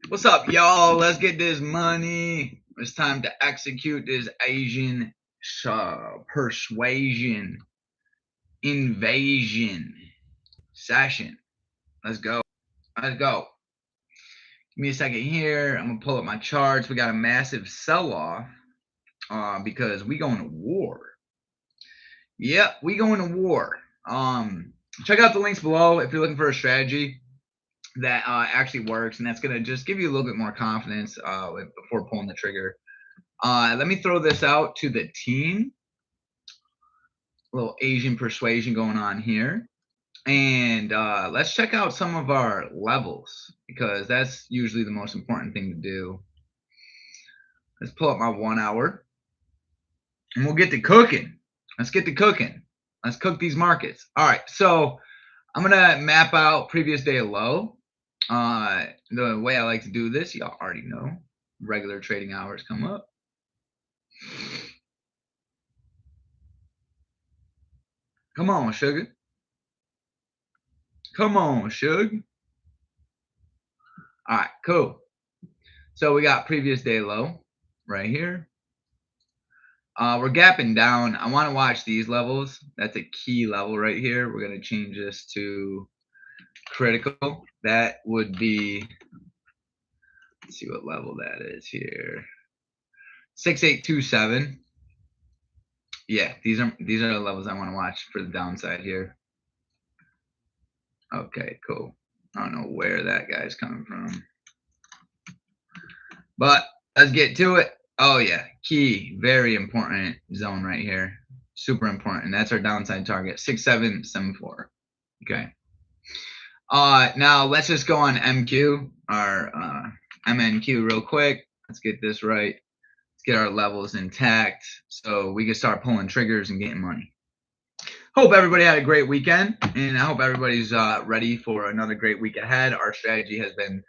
What's up, y'all? Let's get this money. It's time to execute this Asian persuasion invasion session. Let's go. Let's go. Give me a second here. I'm gonna pull up my charts. We got a massive sell-off because we going to war. Yep, we going to war. Check out the links below if you're looking for a strategy that actually works, and that's gonna just give you a little bit more confidence before pulling the trigger. Let me throw this out to the team. A little Asian persuasion going on here. And let's check out some of our levels because that's usually the most important thing to do. Let's pull up my 1 hour and we'll get to cooking. Let's get to cooking. Let's cook these markets. All right, so I'm gonna map out previous day low. The way I like to do this, y'all already know. Regular trading hours come up. Come on, sugar. Come on, sugar. All right, cool. So we got previous day low right here. We're gapping down. I want to watch these levels. That's a key level right here. We're going to change this to critical. That would be, let's see what level that is here. 6827. Yeah, these are the levels I want to watch for the downside here. Okay, cool. I don't know where that guy's coming from, but let's get to it. Oh yeah, key, very important zone right here. Super important. That's our downside target, 6774. Okay. Now let's just go on MQ, our MNQ real quick. Let's get this right. Let's get our levels intact so we can start pulling triggers and getting money. Hope everybody had a great weekend, and I hope everybody's ready for another great week ahead. Our strategy has been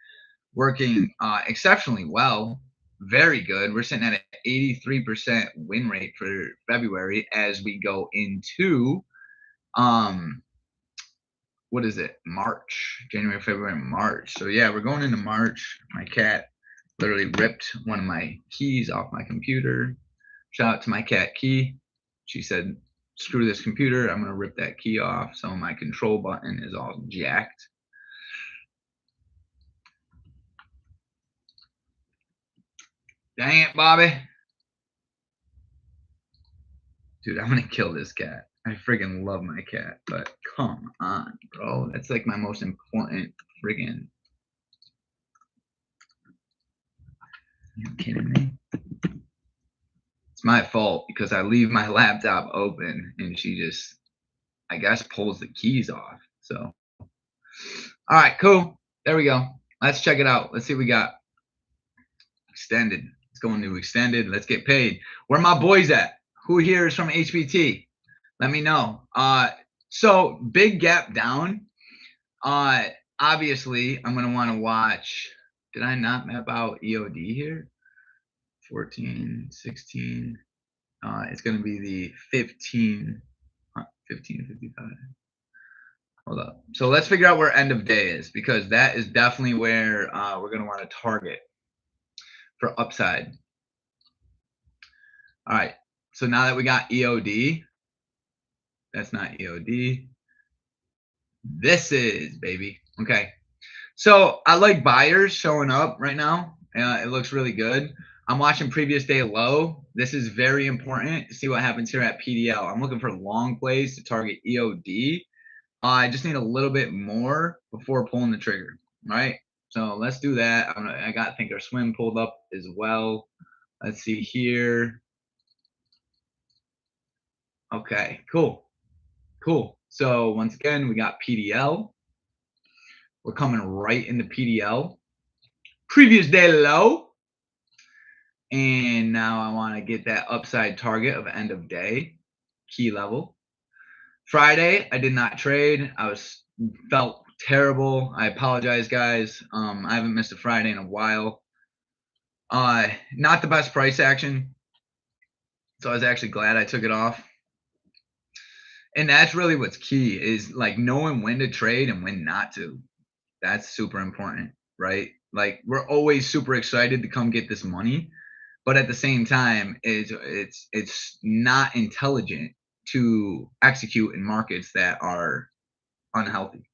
working exceptionally well. Very good. We're sitting at an 83% win rate for February as we go into what is it? March, January, February, March. So yeah, we're going into March. My cat literally ripped one of my keys off my computer. Shout out to my cat Key. She said, screw this computer. I'm going to rip that key off. So my control button is all jacked. Dang it, Bobby. Dude, I'm going to kill this cat. I friggin' love my cat, but come on, bro. That's like my most important friggin'. You kidding me? It's my fault because I leave my laptop open and she just, I guess, pulls the keys off. So, all right, cool. There we go. Let's check it out. Let's see what we got. Extended. Let's go into extended. Let's get paid. Where my boys at? Who here is from HBT? Let me know. So big gap down. Obviously, I'm gonna want to watch. Did I not map out EOD here? 14, 16. It's going to be the 1555. Hold up. So let's figure out where end of day is because that is definitely where we're going to want to target for upside. All right. So now that we got EOD, that's not EOD. This is, baby. Okay. So I like buyers showing up right now. It looks really good. I'm watching previous day low. This is very important to see what happens here at PDL. I'm looking for long plays to target EOD. I just need a little bit more before pulling the trigger, right? So let's do that. I got Thinkorswim pulled up as well. Let's see here. Okay, cool. Cool. So once again, we got PDL. We're coming right into PDL. Previous day low. And now I want to get that upside target of end of day, key level. Friday, I did not trade. I felt terrible. I apologize, guys. I haven't missed a Friday in a while. Not the best price action. So I was actually glad I took it off. And that's really what's key is like knowing when to trade and when not to. That's super important, right? Like, we're always super excited to come get this money, but at the same time, it's not intelligent to execute in markets that are unhealthy,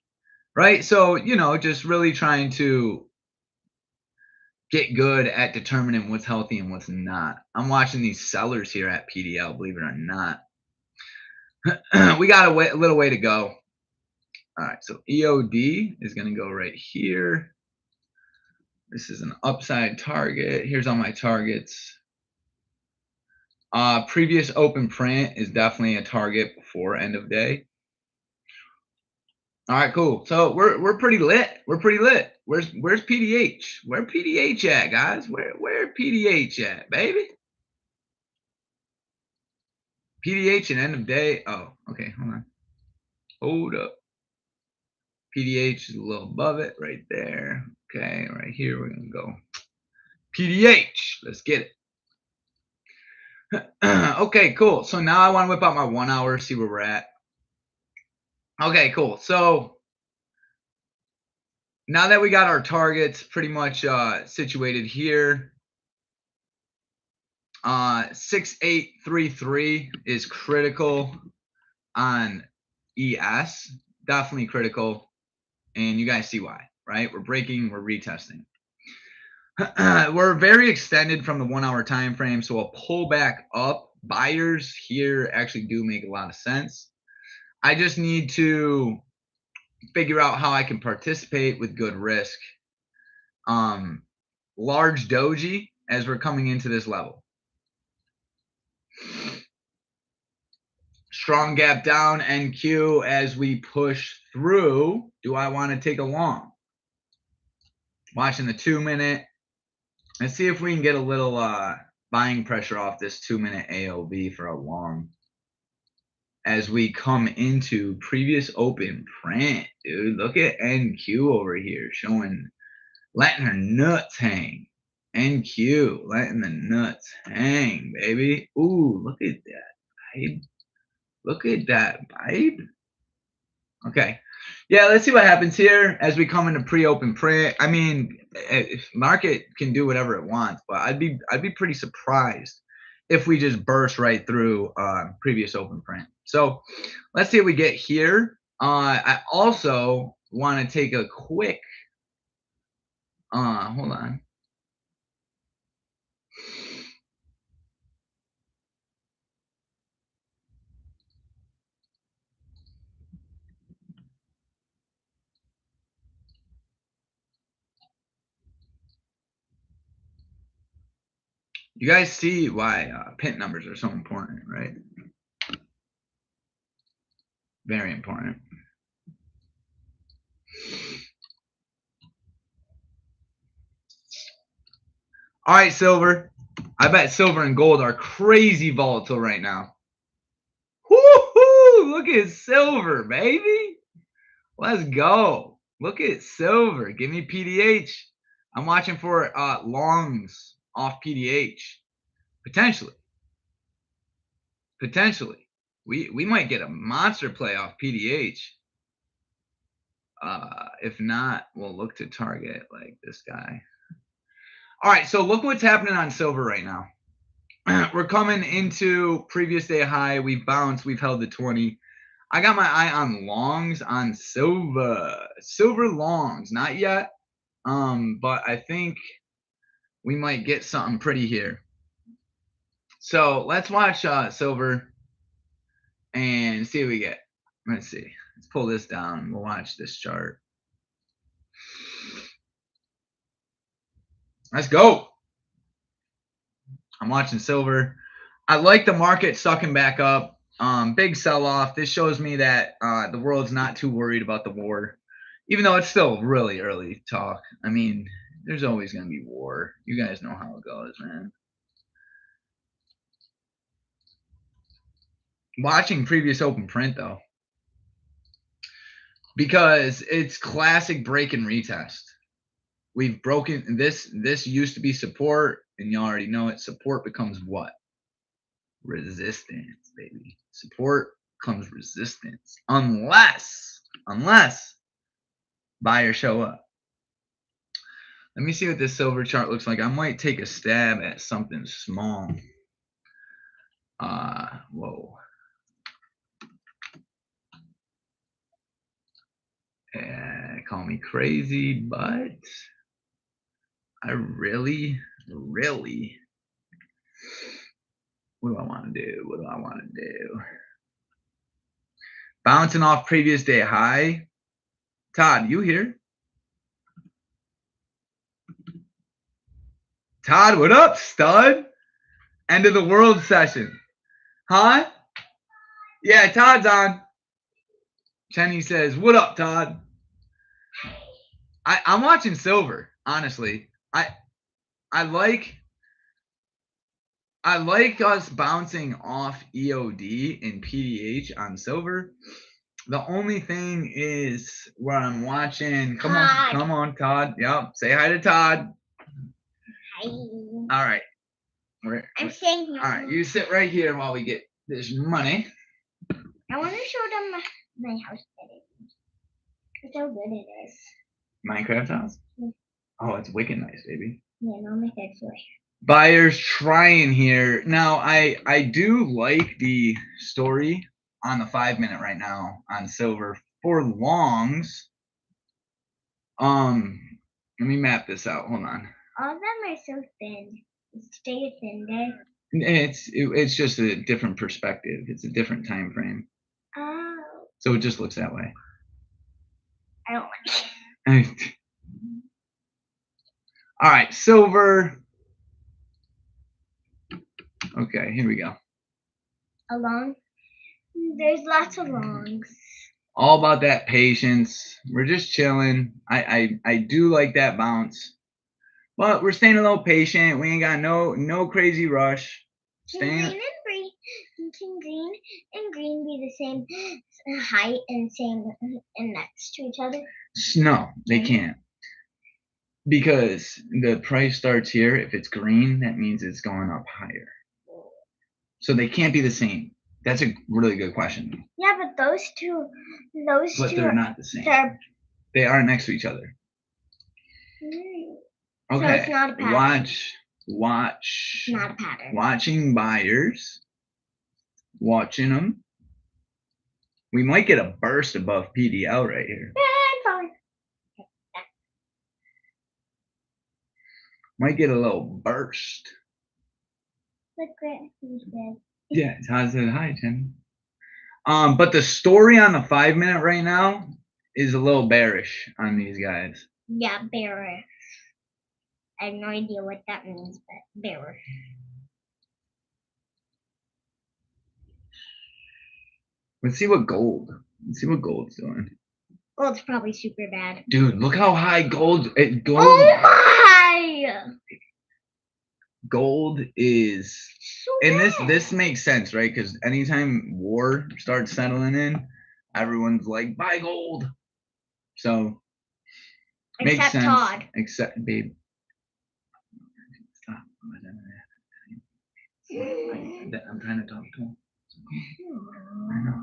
right? So, just really trying to get good at determining what's healthy and what's not. I'm watching these sellers here at PDL, believe it or not. We got a little way to go. All right, so EOD is going to go right here. This is an upside target. Here's all my targets. Previous open print is definitely a target before end of day. All right, cool. So we're pretty lit. We're pretty lit. Where's PDH? Where PDH at, guys? Where PDH at, baby? PDH and end of day. Oh, okay. Hold on. Hold up. PDH is a little above it right there. Okay, right here we're gonna go PDH. Let's get it. Okay, cool. So now I want to whip out my 1 hour, see where we're at. Okay, cool. So now that we got our targets pretty much situated here, 6833 is critical on ES, definitely critical, and you guys see why, right? We're breaking, we're retesting. We're very extended from the 1 hour time frame, so a pullback up, buyers here actually do make a lot of sense. I just need to figure out how I can participate with good risk. Large doji as we're coming into this level. Strong gap down, NQ as we push through. Do I want to take a long? Watching the 2 minute. Let's see if we can get a little buying pressure off this 2 minute AOV for a long. As we come into previous open print, dude. Look at NQ over here showing, letting her nuts hang. NQ, letting the nuts hang, baby. Ooh, look at that, babe. Look at that, babe. Okay. Yeah, let's see what happens here as we come into pre-open print. I mean, market can do whatever it wants, but I'd be pretty surprised if we just burst right through previous open print. So let's see what we get here. I also want to take a quick hold on. You guys see why pint numbers are so important, right? Very important. All right, silver. I bet silver and gold are crazy volatile right now. Woo-hoo! Look at silver, baby. Let's go. Look at silver. Give me PDH. I'm watching for longs off PDH. Potentially. Potentially. We might get a monster play off PDH. If not, we'll look to target like this guy. All right, so look what's happening on silver right now. We're coming into previous day high. We've bounced. We've held the 20. I got my eye on longs on silver. Silver longs. Not yet. But I think we might get something pretty here. So let's watch silver and see what we get. Let's see. Let's pull this down. We'll watch this chart. Let's go. I'm watching silver. I like the market sucking back up. Big sell-off. This shows me that the world's not too worried about the war, even though it's still really early talk. I mean, there's always going to be war. You guys know how it goes, man. Watching previous open print, though, because it's classic break and retest. We've broken this. This used to be support, and you already know it. Support becomes what? Resistance, baby. Support comes resistance, unless buyers show up. Let me see what this silver chart looks like. I might take a stab at something small. Whoa. Call me crazy, but I really, what do I want to do? What do I want to do? Bouncing off previous day high. Todd, you here? Todd, what up, stud? End of the world session. Huh? Yeah, Todd's on. Chenny says, what up, Todd? I'm watching silver, honestly. I like us bouncing off EOD and PDH on silver. The only thing is where I'm watching. Come on, Todd. Yep. Say hi to Todd. Hi. All right. I'm staying here. All right. You sit right here while we get this money. I want to show them my house today. Look how good it is. Minecraft house? Yeah. Oh, it's wicked nice, baby. Yeah, no, my third floor. Buyers trying here. Now, I do like the story on the 5 minute right now on silver for longs. Let me map this out. Hold on. All of them are so thin. Stay thin there. It's just a different perspective. It's a different time frame. Oh. So it just looks that way. I don't like it. All right, silver. Okay, here we go. A long? There's lots of longs. All about that patience. We're just chilling. I do like that bounce. But we're staying a little patient. We ain't got no crazy rush. Can green and green be the same height and same and next to each other? No, they can't. Because the price starts here. If it's green, that means it's going up higher. So they can't be the same. That's a really good question. Yeah, but those two. But they're not the same. They are next to each other. Okay. So it's not a pattern. Watch. Not a pattern. Watching buyers. Watching them. We might get a burst above PDL right here. Might get a little burst. Look, he's dead. Yeah, Todd said hi, Jen. But the story on the 5 minute right now is a little bearish on these guys. Yeah, bearish. I have no idea what that means, but bearish. Let's see what gold. Let's see what gold's doing. Gold's probably super bad. Dude, look how high gold. Oh my! Gold is, so and this makes sense, right? Because anytime war starts settling in, everyone's like, buy gold. So except makes sense. Todd. Except babe. Stop. I'm trying to talk to him. I know.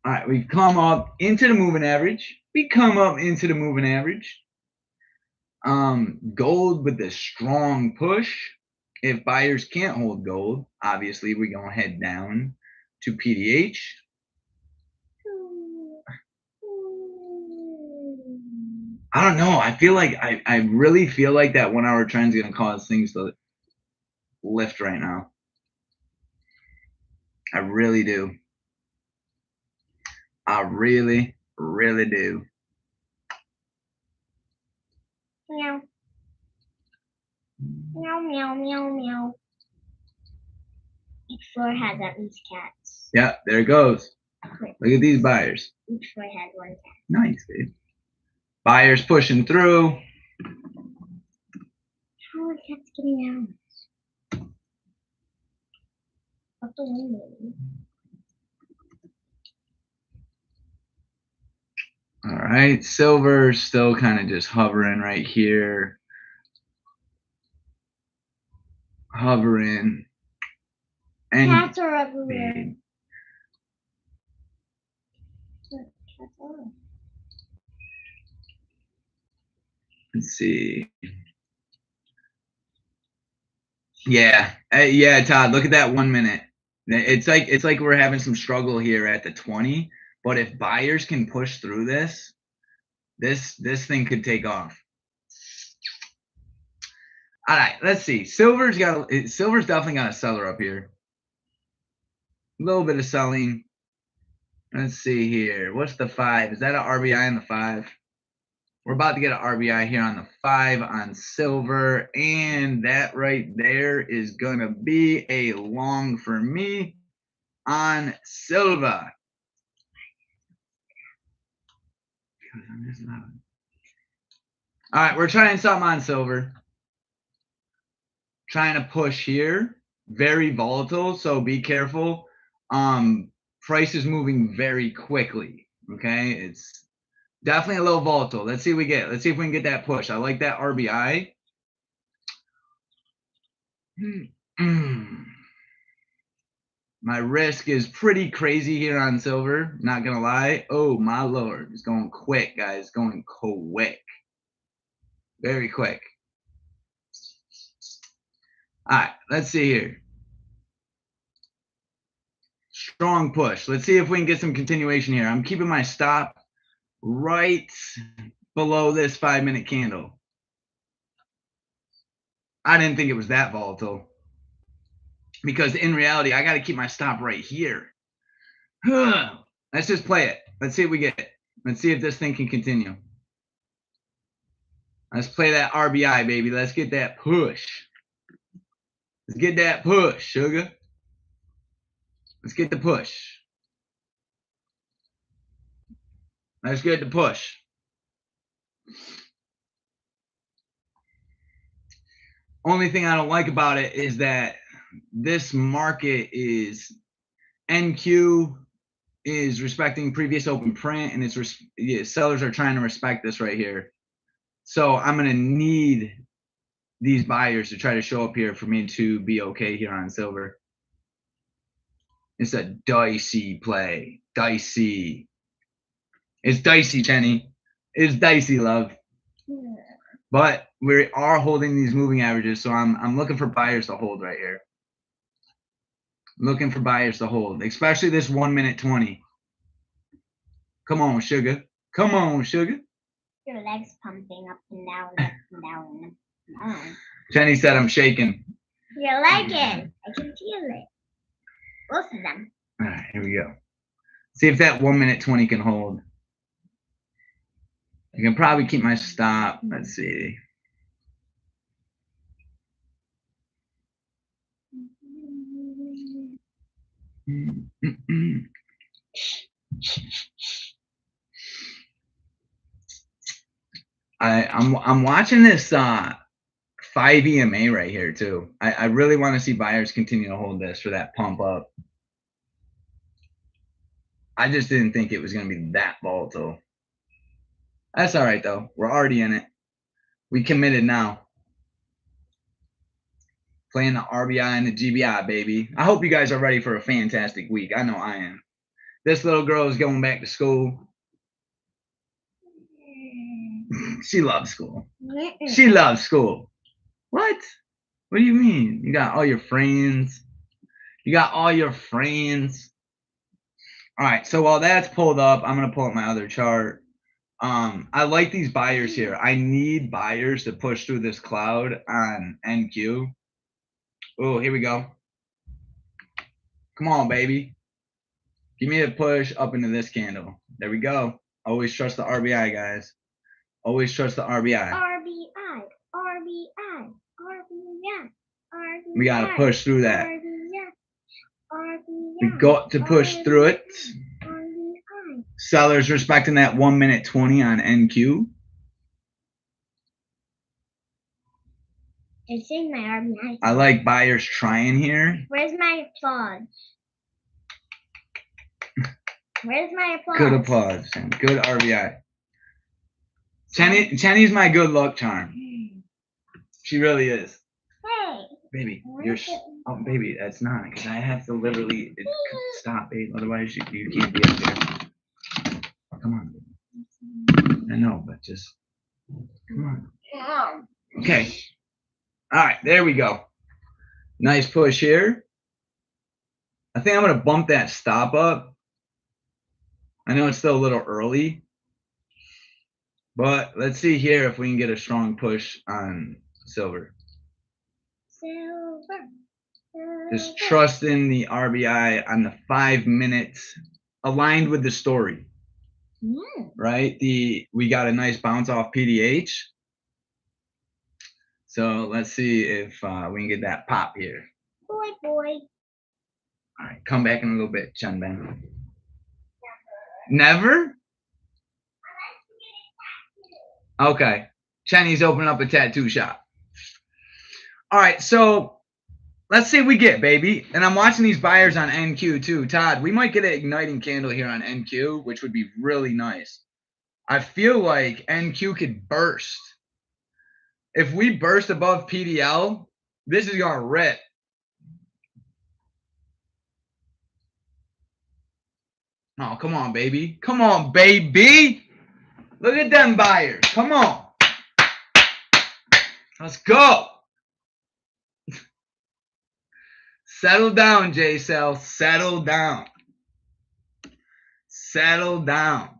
All right, we come up into the moving average. We come up into the moving average. Gold with a strong push. If buyers can't hold gold, obviously we're gonna head down to PDH. I don't know. I feel like I really feel like that 1 hour trend is gonna cause things to lift right now. I really do. I really do. Meow. Meow, meow, meow, meow. Each floor has at least cats. Yeah, there it goes. Look at these buyers. Each floor has one cat. Nice, dude. Buyers pushing through. How are the cats getting out? Up the window. All right, silver still kind of just hovering right here. Hovering. And cats are everywhere. Let's see. Yeah, yeah, Todd. Look at that 1 minute. It's like we're having some struggle here at the 20. But if buyers can push through this thing could take off. All right, let's see. Silver's definitely got a seller up here. A little bit of selling. Let's see here. What's the 5? Is that an RBI on the 5? We're about to get an RBI here on the 5 on silver. And that right there is going to be a long for me on silver. All right, we're trying something on silver. Trying to push here. Very volatile, so be careful. Price is moving very quickly. Okay, it's definitely a little volatile. Let's see what we get. Let's see if we can get that push. I like that RBI. My risk is pretty crazy here on silver. Not gonna lie. Oh my lord, it's going quick, guys. Going quick. Very quick. All right, let's see here. Strong push. Let's see if we can get some continuation here. I'm keeping my stop right below this 5-minute candle. I didn't think it was that volatile because in reality, I got to keep my stop right here. Let's just play it. Let's see what we get. Let's see if this thing can continue. Let's play that RBI, baby. Let's get that push. Let's get that push, sugar. Let's get the push. Let's get the push. Only thing I don't like about it is that this market is NQ is respecting previous open print, and it's sellers are trying to respect this right here. So I'm going to need these buyers to try to show up here for me to be okay here on silver. It's a dicey play. Dicey. It's dicey, Jenny. It's dicey, love. But we are holding these moving averages, so I'm looking for buyers to hold right here. Looking for buyers to hold, especially this 1 minute 20. Come on, sugar. Come on, sugar. Your legs pumping up and down, up and down, up and down. Jenny said I'm shaking. You're liking. I can feel it. Both of them. All right, here we go. See if that 1 minute 20 can hold. I can probably keep my stop. Let's see. I'm watching this 5 EMA right here too. I really want to see buyers continue to hold this for that pump up. I just didn't think it was going to be that volatile. That's all right though. We're already in it. We committed now. Playing the RBI and the GBI, baby. I hope you guys are ready for a fantastic week. I know I am. This little girl is going back to school. She loves school. She loves school. What? What do you mean? You got all your friends. You got all your friends. All right. So while that's pulled up, I'm going to pull up my other chart. I like these buyers here. I need buyers to push through this cloud on NQ. Oh, here we go. Come on, baby. Give me a push up into this candle. There we go. Always trust the RBI, guys. Always trust the RBI. RBI, RBI, RBI, RBI. We got to push through that. RBI, RBI, We got to push through it. RBI. Sellers respecting that 1 minute 20 on NQ. It's in my RBI. I like buyers trying here. Where's my applause? Where's my applause? Good applause. Good RBI. Chenny's my good luck charm. She really is. Hey. Baby, you're. Oh, baby, that's not. Because I have to literally stop, babe. Otherwise, you can't be up there. Come on. I know, but just. Come on. Okay. All right, there we go. Nice push here. I think I'm going to bump that stop up. I know it's still a little early, but let's see here if we can get a strong push on silver. Just trust in the RBI on the 5 minutes aligned with the story. Right? We got a nice bounce off PDH. So let's see if we can get that pop here. Boy. All right, come back in a little bit, Chanben. Never? Okay. Chenny's opening up a tattoo shop. All right, so let's see what we get, baby. And I'm watching these buyers on NQ too. Todd, we might get an igniting candle here on NQ, which would be really nice. I feel like NQ could burst. If we burst above PDL, this is going to rip. Oh, come on, baby. Come on, baby. Look at them buyers. Come on. Let's go. Settle down, J-Cell. Settle down. Settle down.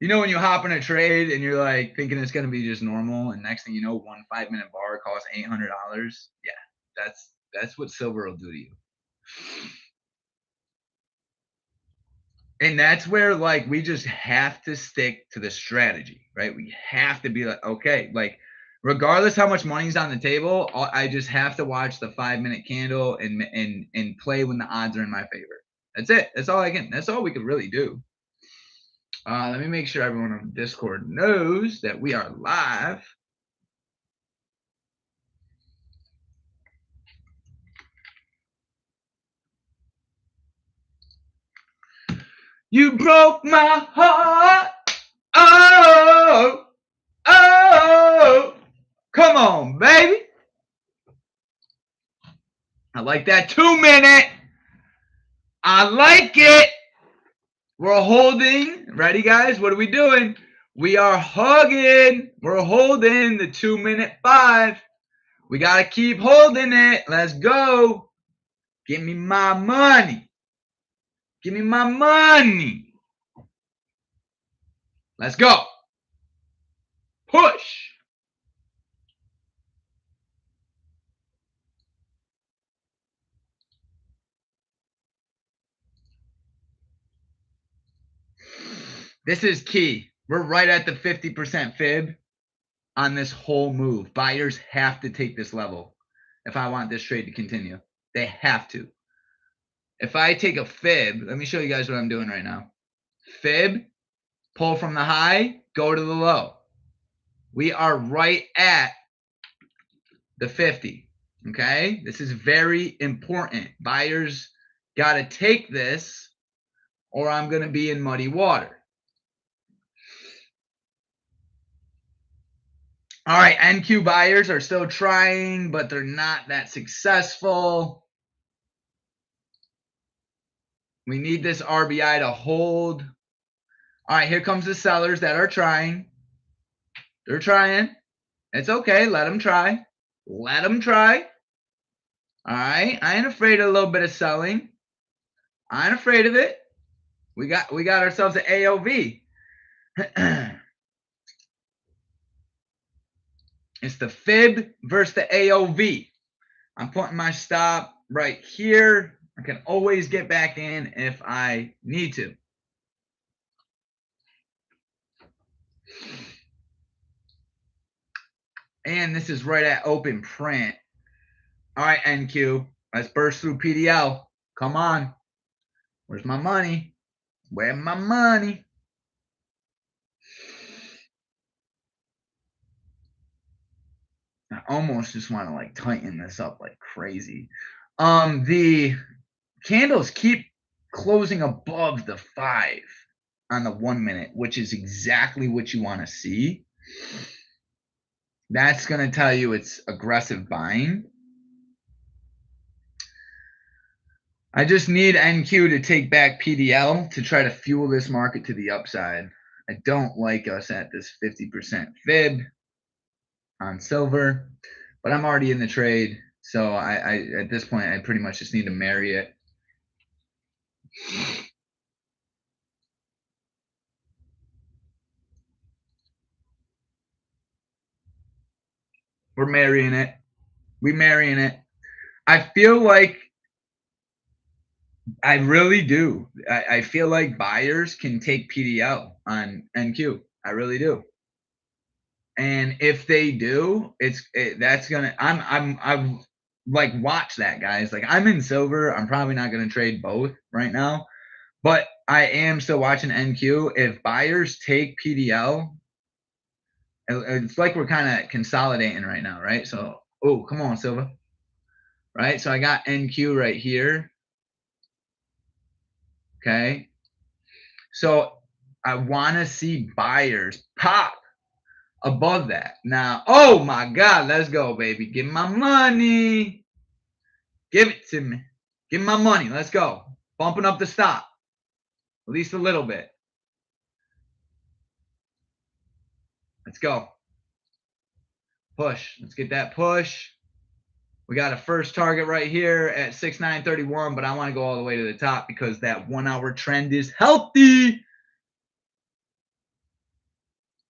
You know when you hop in a trade and you're like thinking it's going to be just normal, and next thing you know, 1 5-minute bar costs $800? Yeah, that's what silver will do to you. And that's where, like, we just have to stick to the strategy, right? We have to be like, okay, like, regardless how much money's on the table, I just have to watch the 5-minute candle and play when the odds are in my favor. That's it. That's all I can. That's all we could really do. Let me make sure everyone on Discord knows that we are live. You broke my heart. Oh, come on, baby. I like that 2-minute. I like it. We're holding. Ready, guys? What are we doing? We are hugging. We're holding the 2-minute 5. We got to keep holding it. Let's go. Give me my money. Give me my money. Let's go. Push. This is key. We're right at the 50% fib on this whole move. Buyers have to take this level if I want this trade to continue. They have to. If I take a fib, let me show you guys what I'm doing right now. Fib, pull from the high, go to the low. We are right at the 50. Okay? This is very important. Buyers got to take this or I'm going to be in muddy water. All right, NQ buyers are still trying, but they're not that successful. We need this RBI to hold. All right, here comes the sellers that are trying. They're trying. It's okay. Let them try. Let them try. All right. I ain't afraid of a little bit of selling. I ain't afraid of it. We got ourselves an AOV. It's the fib versus the AOV. I'm putting my stop right here. I can always get back in if I need to. And this is right at open print. All right, NQ. Let's burst through PDL. Come on. Where's my money? Where's my money? I almost just want to like tighten this up like crazy. The candles keep closing above the 5 on the 1 minute, which is exactly what you want to see. That's going to tell you it's aggressive buying. I just need NQ to take back PDL to try to fuel this market to the upside. I don't like us at this 50% fib on silver, but I'm already in the trade. So I at this point, I pretty much just need to marry it. We're marrying it. We marrying it. I feel like I really do. I feel like buyers can take PDL on NQ. I really do. And if they do, that's gonna. I'm like, watch that, guys. Like, I'm in silver. I'm probably not gonna trade both right now, but I am still watching NQ. If buyers take PDL, it's like we're kind of consolidating right now, right? So, oh, come on, Silva. Right? So I got NQ right here. Okay. So I want to see buyers pop above that. Now, oh my God, let's go, baby. Give me my money. Give it to me. Give me my money. Let's go. Bumping up the stop. At least a little bit. Let's go. Push. Let's get that push. We got a first target right here at 6,931, but I want to go all the way to the top because that 1 hour trend is healthy.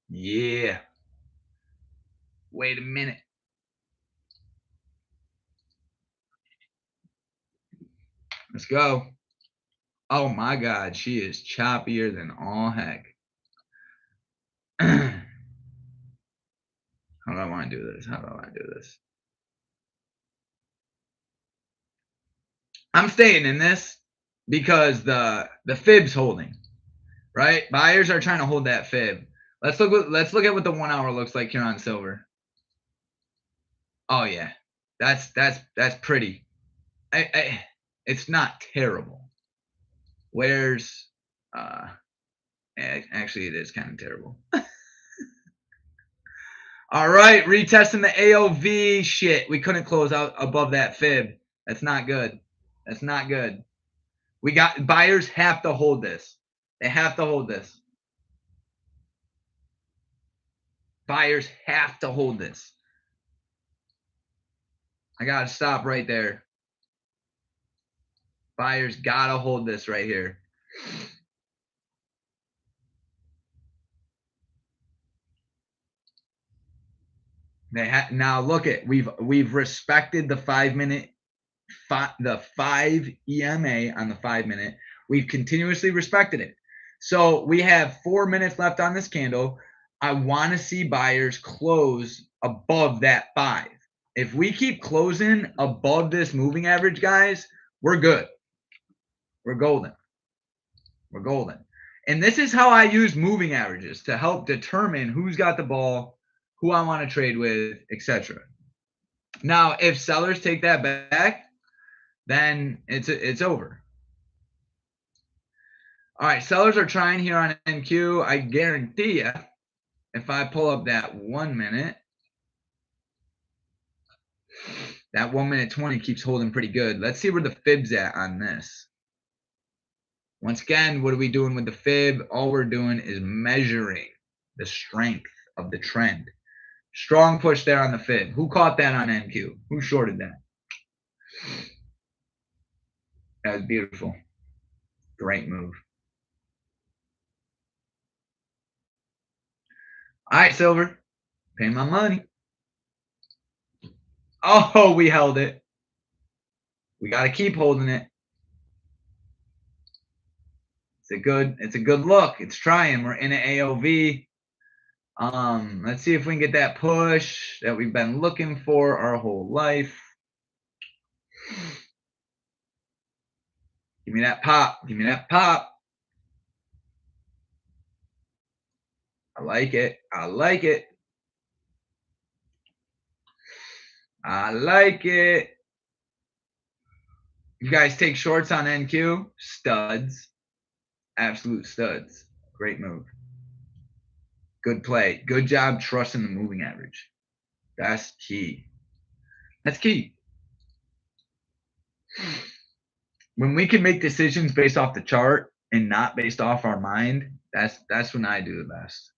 Yeah. Wait a minute. Let's go. Oh my God, she is choppier than all heck. How do I want to do this? How do I want to do this? I'm staying in this because the fib's holding, right? Buyers are trying to hold that fib. Let's look at what the 1 hour looks like here on silver. Oh yeah, that's pretty. It's not terrible. Where's actually it is kind of terrible. All right, retesting the AOV. Shit, we couldn't close out above that fib. That's not good. That's not good. We got buyers have to hold this. They have to hold this. Buyers have to hold this. I gotta stop right there. Buyers gotta hold this right here. Now look at we've respected the 5 minute, the 5 EMA on the 5 minute. We've continuously respected it. So we have 4 minutes left on this candle. I want to see buyers close above that 5. If we keep closing above this moving average, guys, we're good. We're golden. We're golden. And this is how I use moving averages to help determine who's got the ball, who I want to trade with, etc. Now, if sellers take that back, then it's over. All right, sellers are trying here on NQ. I guarantee you, if I pull up that 1 minute, that 1 minute 20 keeps holding pretty good. Let's see where the fib's at on this. Once again, what are we doing with the fib? All we're doing is measuring the strength of the trend. Strong push there on the fib. Who caught that on NQ? Who shorted that? That was beautiful. Great move. All right, silver. Pay my money. Oh, we held it. We got to keep holding it. It's a good look. It's trying. We're in an AOV. Let's see if we can get that push that we've been looking for our whole life. Give me that pop. Give me that pop. I like it. I like it. I like it. You guys take shorts on NQ? Studs. Absolute studs. Great move. Good play. Good job trusting the moving average. That's key. That's key. When we can make decisions based off the chart and not based off our mind, That's when I do the best.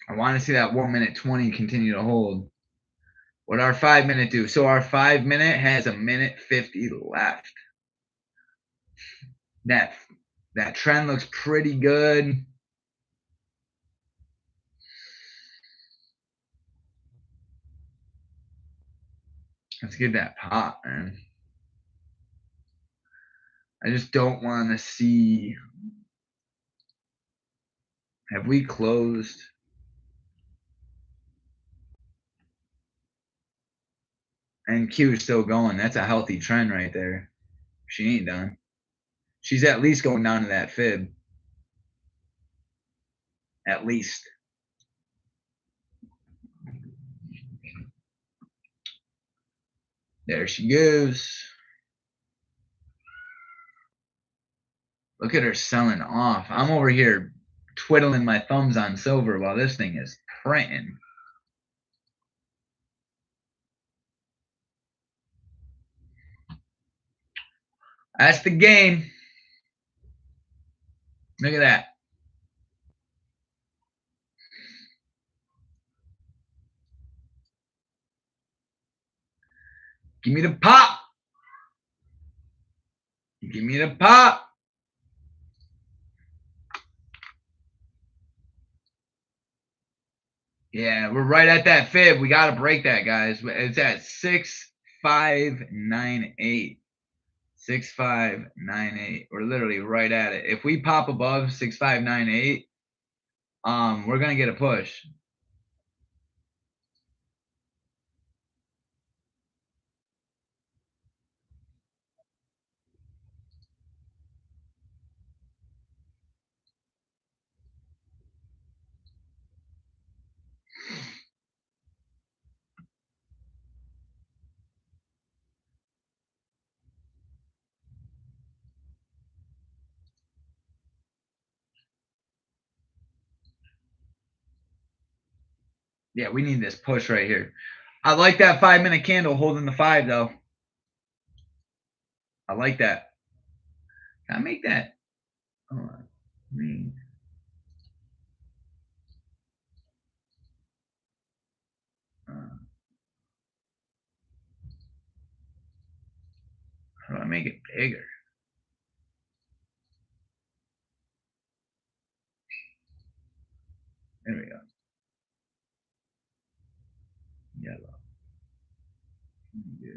I want to see that 1 minute 20 continue to hold. What our 5 minute do? So our 5 minute has 1 minute 50 left. That trend looks pretty good. Let's get that pop, man. I just don't want to see. Have we closed? And Q is still going. That's a healthy trend right there. She ain't done. She's at least going down to that fib. At least. There she goes. Look at her selling off. I'm over here twiddling my thumbs on silver while this thing is printing. That's the game. Look at that. Give me the pop. Give me the pop. Yeah, we're right at that fib. We got to break that, guys. It's at 6598. 6598. We're literally right at it. If we pop above 6598, we're gonna get a push. Yeah, we need this push right here. I like that 5 minute candle holding the 5 though. I like that. Can I make that? Hold on. How do I make it bigger? There we go. Yellow. Yeah.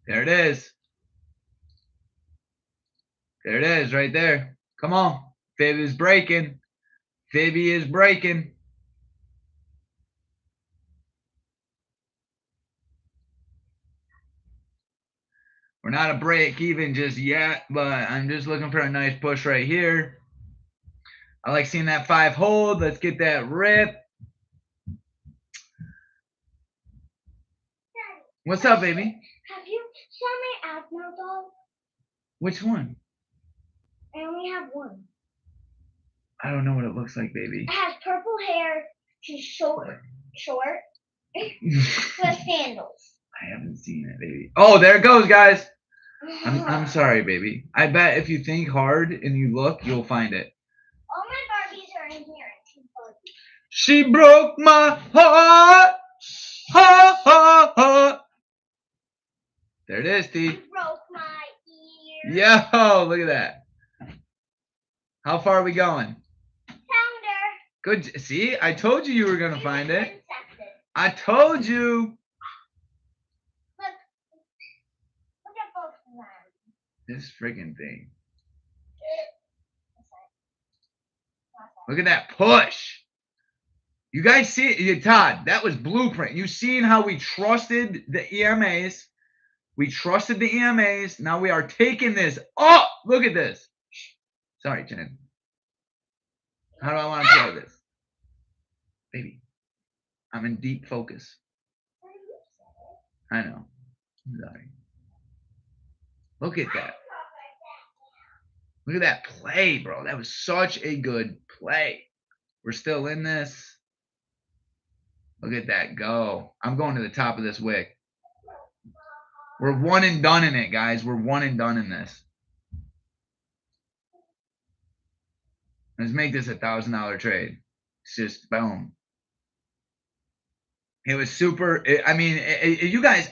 There it is. There it is right there. Come on. Fib is breaking. Fibby is breaking. We're not a break even just yet, but I'm just looking for a nice push right here. I like seeing that 5 hold. Let's get that rip. What's up, baby? Have you saw my Admiral doll? Which one? I only have one. I don't know what it looks like, baby. It has purple hair. She's short, with sandals. I haven't seen it, baby. Oh, there it goes, guys. I'm sorry, baby. I bet if you think hard and you look, you'll find it. All my Barbies are in here. She broke my heart. Ha, ha, ha. There it is, T. Broke my ear. Yo, look at that. How far are we going? Found her. Good. See, I told you were going to find it. Princesses. I told you. Look. This freaking thing. Look at that push. You guys see it, Todd? That was blueprint. You seen how we trusted the EMAs? We trusted the EMAs. Now we are taking this. Oh, look at this. Sorry, Jen. How do I want to play this? Baby, I'm in deep focus. I know. I'm sorry. Look at that. Look at that play, bro. That was such a good play. We're still in this. Look at that go. I'm going to the top of this wick. We're one and done in it, guys. We're one and done in this. Let's make this $1,000 trade. It's just boom. It was super. You guys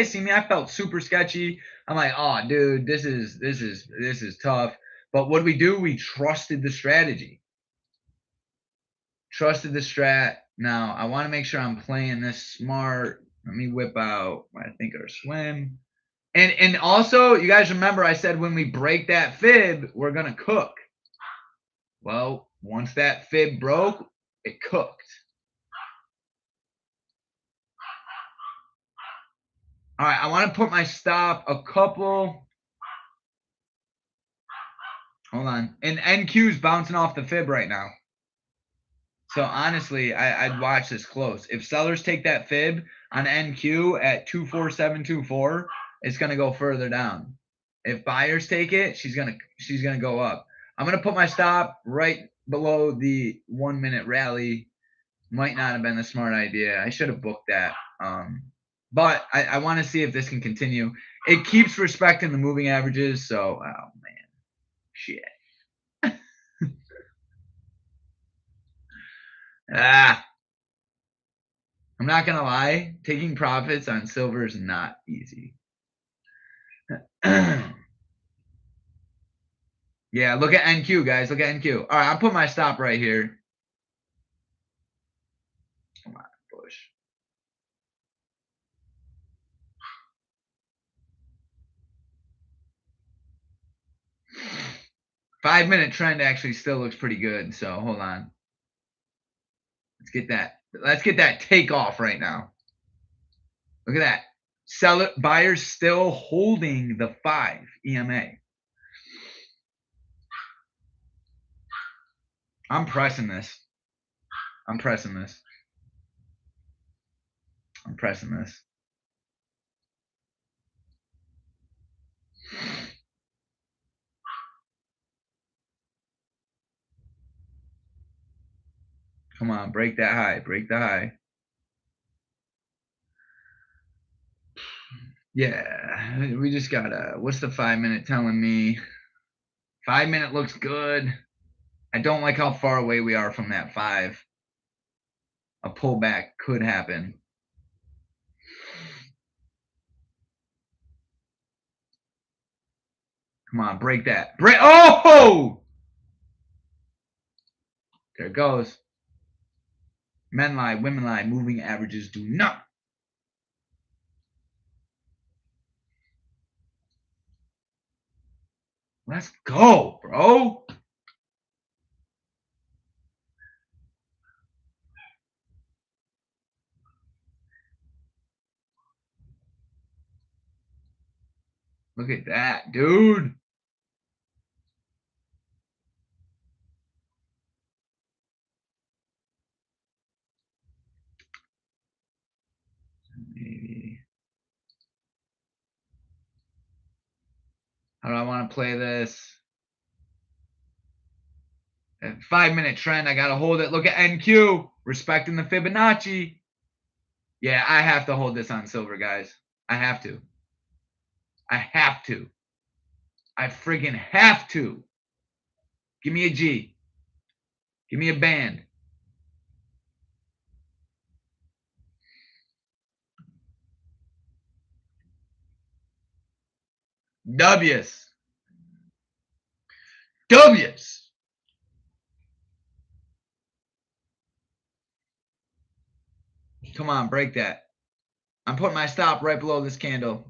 see me. I felt super sketchy. I'm like, oh, dude, this is tough. But what do? We trusted the strategy. Trusted the strat. Now I want to make sure I'm playing this smart. Let me whip out. I think our swim. And also, you guys remember I said when we break that fib, we're gonna cook. Well, once that fib broke, it cooked. All right, I want to put my stop a couple. Hold on. And NQ's bouncing off the fib right now. So honestly, I'd watch this close. If sellers take that fib on NQ at 24724, it's gonna go further down. If buyers take it, she's gonna go up. I'm gonna put my stop right below the 1 minute rally. Might not have been the smart idea. I should have booked that. But I want to see if this can continue. It keeps respecting the moving averages. So, oh man, shit. I'm not gonna lie. Taking profits on silver is not easy. Yeah, look at NQ, guys. Look at NQ. All right, I'll put my stop right here. Come on, push. Five-minute trend actually still looks pretty good. So hold on. Let's get that. Let's get that takeoff right now. Look at that. Seller buyers still holding the 5 EMA. I'm pressing this. I'm pressing this. I'm pressing this. Come on, break that high. Break the high. Yeah, we just gotta. What's the 5-minute telling me? 5-minute looks good. I don't like how far away we are from that 5. A pullback could happen. Come on, break that. Break. Oh! There it goes. Men lie, women lie. Moving averages do not. Let's go, bro. Look at that, dude. Maybe. How do I want to play this? 5-minute trend. I got to hold it. Look at NQ. Respecting the Fibonacci. Yeah, I have to hold this on silver, guys. I have to. I have to. I friggin' have to. Give me a G. Give me a band. W's. W's. Come on, break that. I'm putting my stop right below this candle.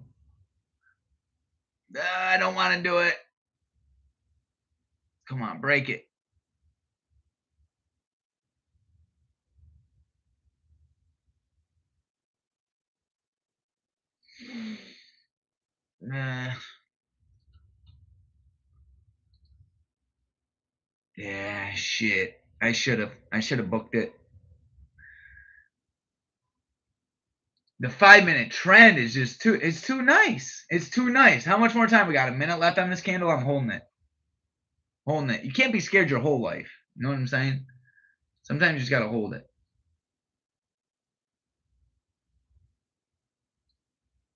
I don't want to do it. Come on, break it. Yeah, shit. I should have booked it. The 5-minute trend is just it's too nice. It's too nice. How much more time we got? A minute left on this candle. I'm holding it. Holding it. You can't be scared your whole life. You know what I'm saying? Sometimes you just gotta hold it.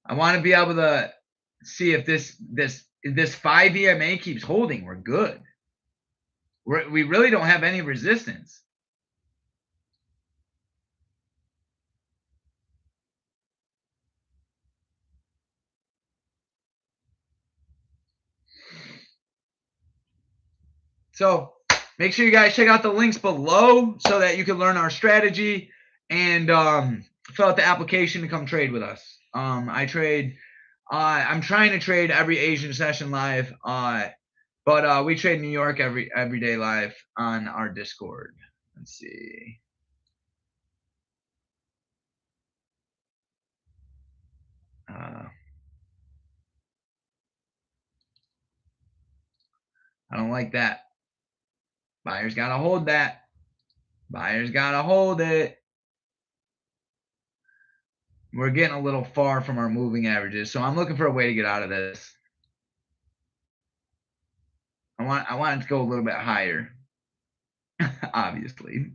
I want to be able to see if this 5 EMA keeps holding. We're good. We really don't have any resistance. So make sure you guys check out the links below so that you can learn our strategy and fill out the application to come trade with us. I trade. I'm trying to trade every Asian session live, but we trade New York every day live on our Discord. Let's see. I don't like that. Buyers got to hold that. Buyers got to hold it. We're getting a little far from our moving averages, so I'm looking for a way to get out of this. I want it to go a little bit higher, obviously.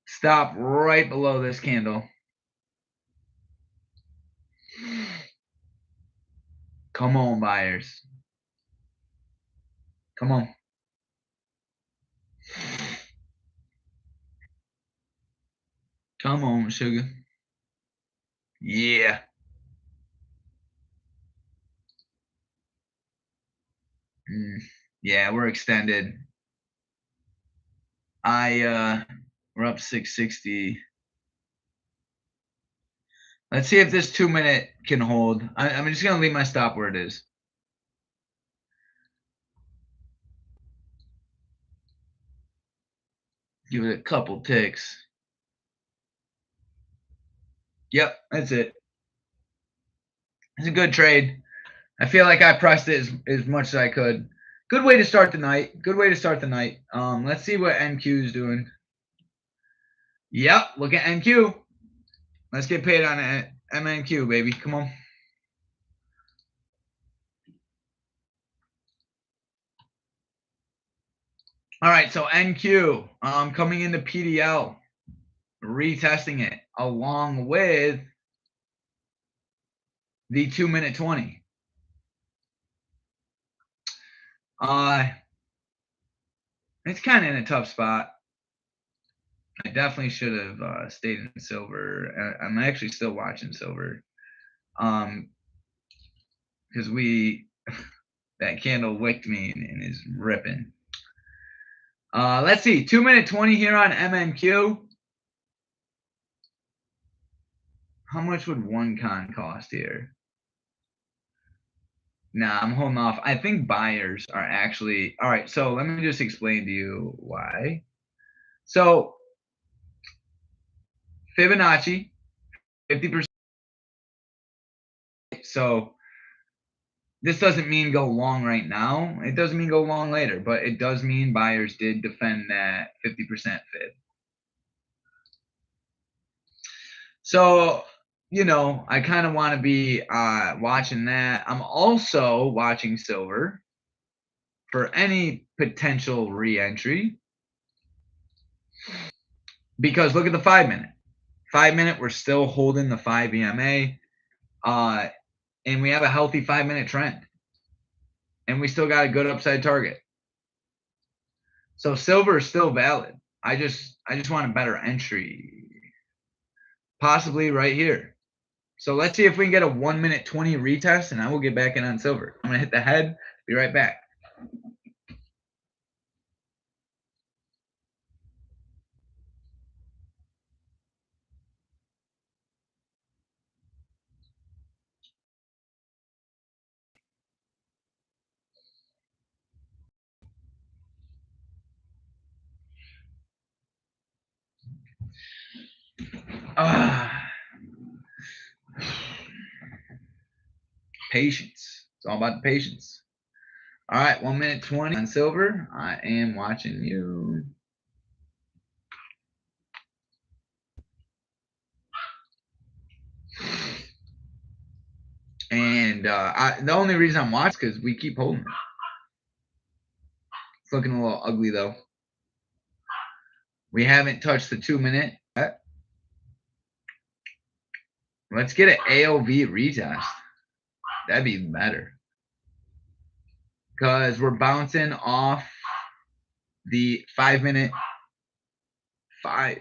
Stop right below this candle. Come on, buyers. Come on. Come on, sugar. Yeah. Yeah, we're extended. We're up 660. Let's see if this 2-minute can hold. I'm just gonna leave my stop where it is. Give it a couple ticks. Yep, that's it. It's a good trade. I feel like I pressed it as much as I could. Good way to start the night. Good way to start the night. Let's see what NQ is doing. Yep, look at NQ. Let's get paid on MNQ, baby. Come on. All right, so NQ coming into PDL, retesting it along with the 2-minute 20. It's kind of in a tough spot. I definitely should have stayed in silver. I'm actually still watching silver, because that candle wicked me and is ripping. Let's see, 2-minute 20 here on MNQ. How much would one con cost here? Nah, I'm holding off. I think buyers are actually all right. So let me just explain to you why. So Fibonacci, 50%. So this doesn't mean go long right now. It doesn't mean go long later, but it does mean buyers did defend that 50% fib. So, I kind of want to be watching that. I'm also watching silver for any potential re-entry, because look at the 5-minute. 5-minute, we're still holding the 5 EMA, and we have a healthy 5-minute trend, and we still got a good upside target. So silver is still valid. I just want a better entry, possibly right here. So let's see if we can get a 1-minute 20 retest, and I will get back in on silver. I'm gonna hit the head. Be right back. Patience. It's all about the patience. All right, 1 minute 20 on silver. I am watching you. And the only reason I'm watching is because we keep holding it. It's looking a little ugly though. We haven't touched the 2 minute yet. Let's get an AOV retest. That'd be better. Because we're bouncing off the 5 minute 5.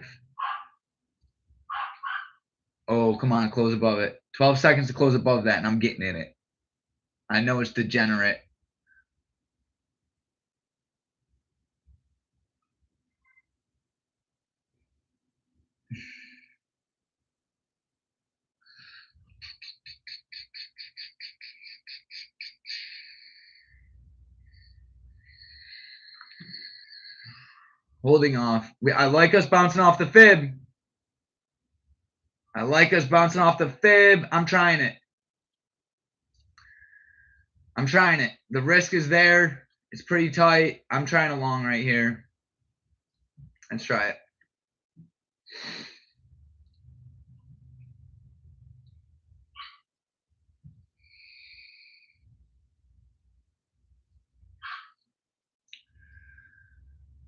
Oh, come on, close above it. 12 seconds to close above that, and I'm getting in it. I know it's degenerate. Holding off. I like us bouncing off the fib. I like us bouncing off the fib. I'm trying it. I'm trying it. The risk is there. It's pretty tight. I'm trying a long right here. Let's try it.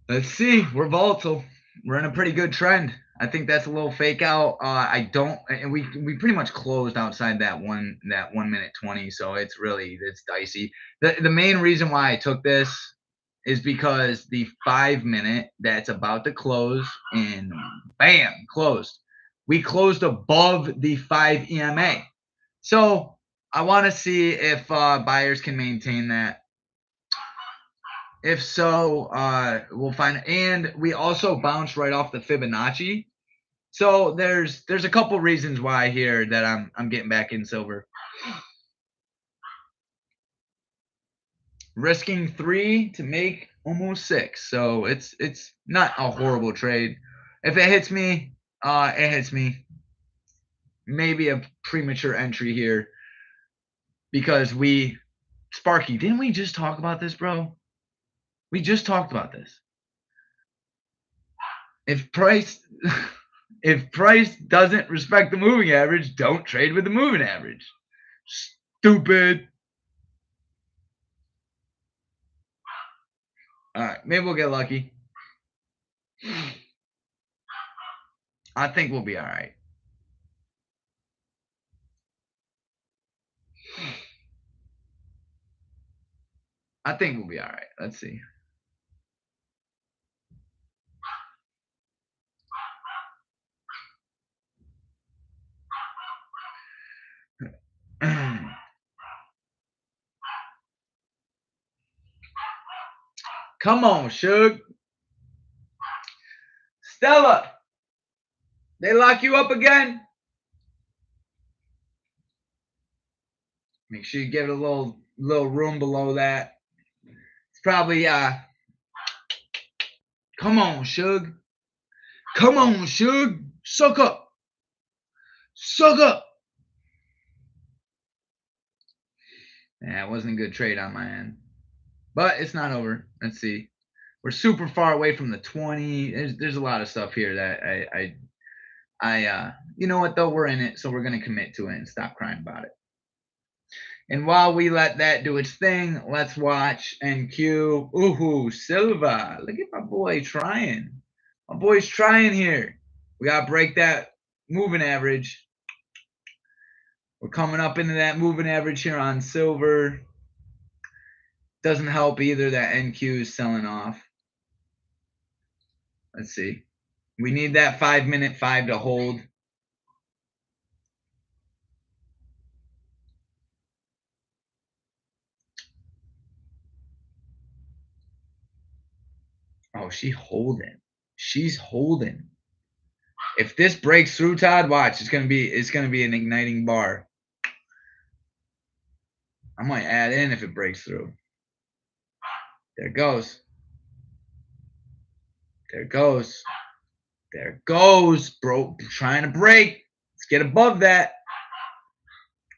Let's see. We're volatile. We're in a pretty good trend. I think that's a little fake out. And we pretty much closed outside that 1 minute 20. So it's dicey. The main reason why I took this is because the 5 minute that's about to close and bam, closed. We closed above the 5 EMA. So I want to see if buyers can maintain that. If so, we'll find. And we also bounced right off the Fibonacci. So there's a couple reasons why here that I'm getting back in silver. Risking 3 to make almost 6. So it's not a horrible trade. If it hits me, it hits me. Maybe a premature entry here because Sparky, didn't we just talk about this, bro? We just talked about this. If price doesn't respect the moving average, don't trade with the moving average. Stupid. All right, maybe we'll get lucky. I think we'll be all right. I think we'll be all right. Let's see. Come on, Suge. Stella, they lock you up again? Make sure you give it a little room below that. It's probably come on, Suge. Come on, Suge. Suck up. Suck up. Yeah, it wasn't a good trade on my end. But it's not over. Let's see. We're super far away from the 20. There's a lot of stuff here that I you know what though, we're in it, so we're gonna commit to it and stop crying about it. And while we let that do its thing, let's watch NQ. Ooh, Silva. Look at my boy trying. My boy's trying here. We gotta break that moving average. We're coming up into that moving average here on silver. Doesn't help either that NQ is selling off. Let's see. We need that 5 minute 5 to hold. Oh, she's holding. She's holding. If this breaks through, Todd, watch. It's gonna be an igniting bar. I might add in if it breaks through. There it goes. There it goes. There it goes, bro. Trying to break. Let's get above that.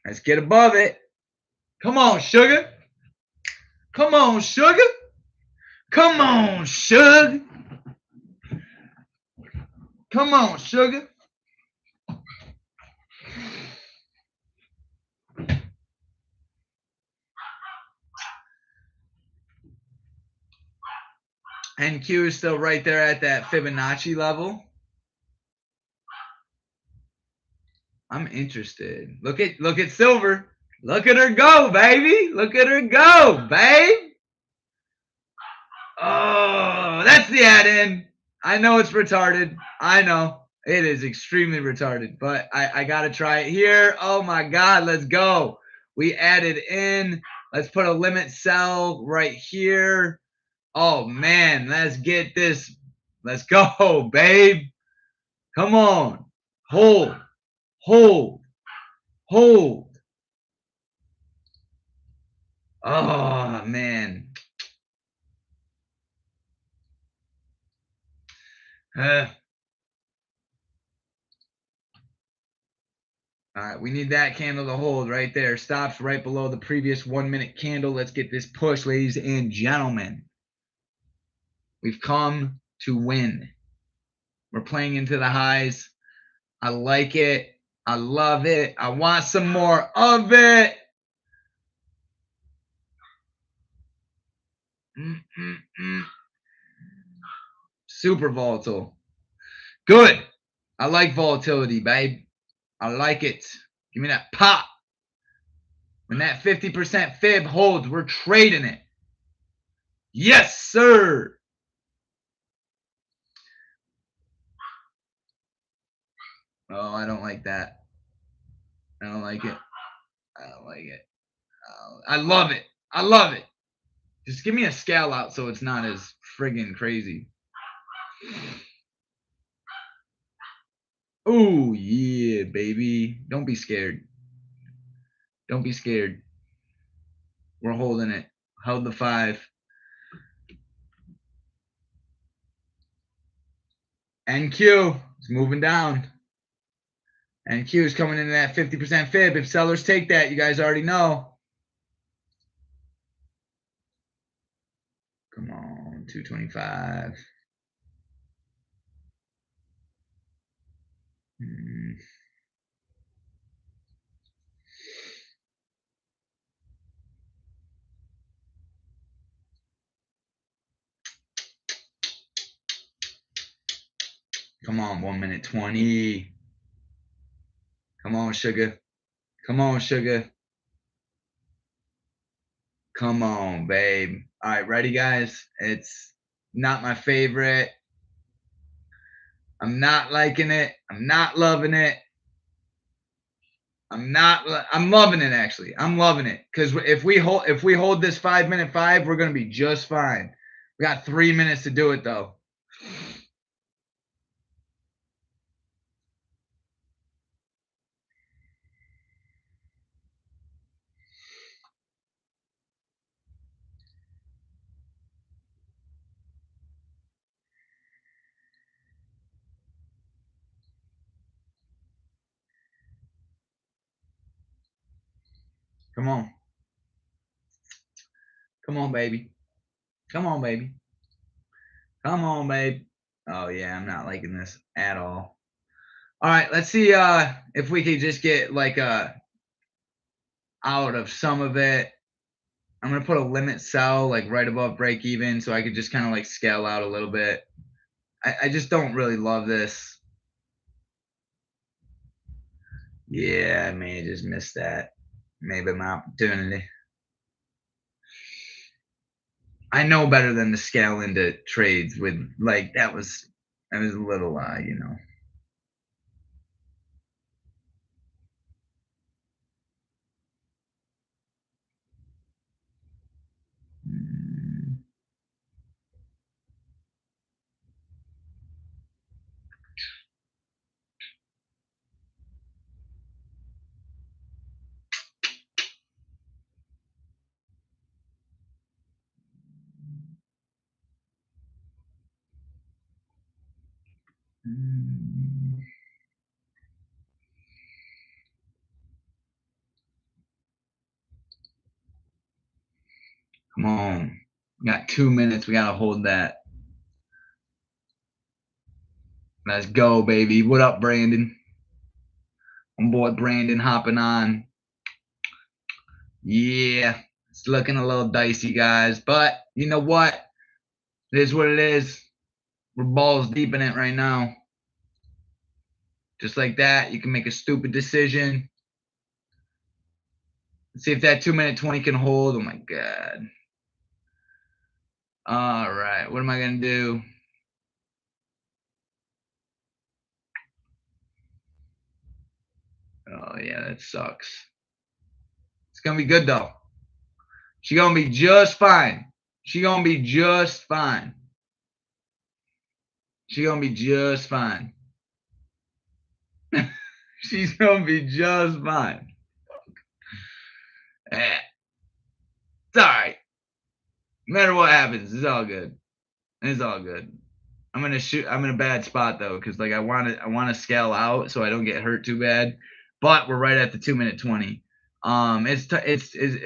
Let's get above it. Come on, sugar. Come on, sugar. Come on, sugar. Come on, sugar. NQ is still right there at that Fibonacci level. I'm interested. Look at Silver. Look at her go, baby. Look at her go, babe. Oh, that's the add-in. I know it's retarded. I know. It is extremely retarded, but I got to try it here. Oh, my God. Let's go. We added in. Let's put a limit sell right here. Oh, man. Let's get this. Let's go, babe. Come on. Hold. Hold. Hold. Oh, man. All right, we need that candle to hold right there. Stops right below the previous 1 minute candle. Let's get this push, ladies and gentlemen. We've come to win. We're playing into the highs. I like it. I love it. I want some more of it. Super volatile. Good. I like volatility, babe. I like it. Give me that pop. When that 50% fib holds, we're trading it. Yes, sir. Oh, I don't like that. I don't like it. I don't like it. I love it. I love it. Just give me a scale out so it's not as friggin' crazy. Oh, yeah, baby. Don't be scared. Don't be scared. We're holding it. Held the 5. NQ is moving down. NQ is coming into that 50% fib. If sellers take that, you guys already know. Come on, 225. Come on, 1 minute 20. Come on, sugar. Come on, sugar. Come on, babe. All right, ready, guys? It's not my favorite. I'm not liking it. I'm not loving it. I'm loving it, actually. I'm loving it. Because if we hold this 5 minute 5, we're gonna be just fine. We got 3 minutes to do it though. Come on. Come on, baby. Come on, baby. Come on, babe. Oh yeah, I'm not liking this at all. All right, let's see if we could just get like out of some of it. I'm gonna put a limit sell like right above break even so I could just kind of like scale out a little bit. I just don't really love this. Yeah, I may have just missed that. Maybe my opportunity. I know better than to scale into trades with like that was a little you know. Come on. We got 2 minutes. We got to hold that. Let's go, baby. What up, Brandon? My boy Brandon hopping on. Yeah, it's looking a little dicey, guys. But you know what? It is what it is. We're balls deep in it right now. Just like that, you can make a stupid decision. Let's see if that 2-minute 20 can hold. Oh, my God. All right. What am I going to do? Oh, yeah, that sucks. It's going to be good, though. She's going to be just fine. She's going to be just fine. She's going to be just fine. She's going to be just fine. Yeah. It's all right. No matter what happens, it's all good. It's all good. I'm in a bad spot though, because like I want to scale out so I don't get hurt too bad. But we're right at the 2-minute 20. It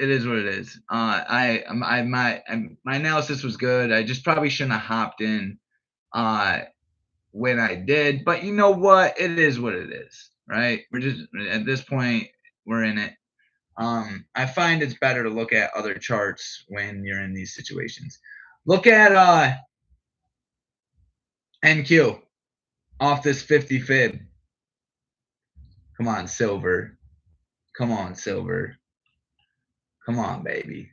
is what it is. My analysis was good. I just probably shouldn't have hopped in when I did. But you know what? It is what it is, right? We're just at this point, we're in it. I find it's better to look at other charts when you're in these situations. Look at NQ off this 50 fib. Come on, silver. Come on, silver. Come on, baby.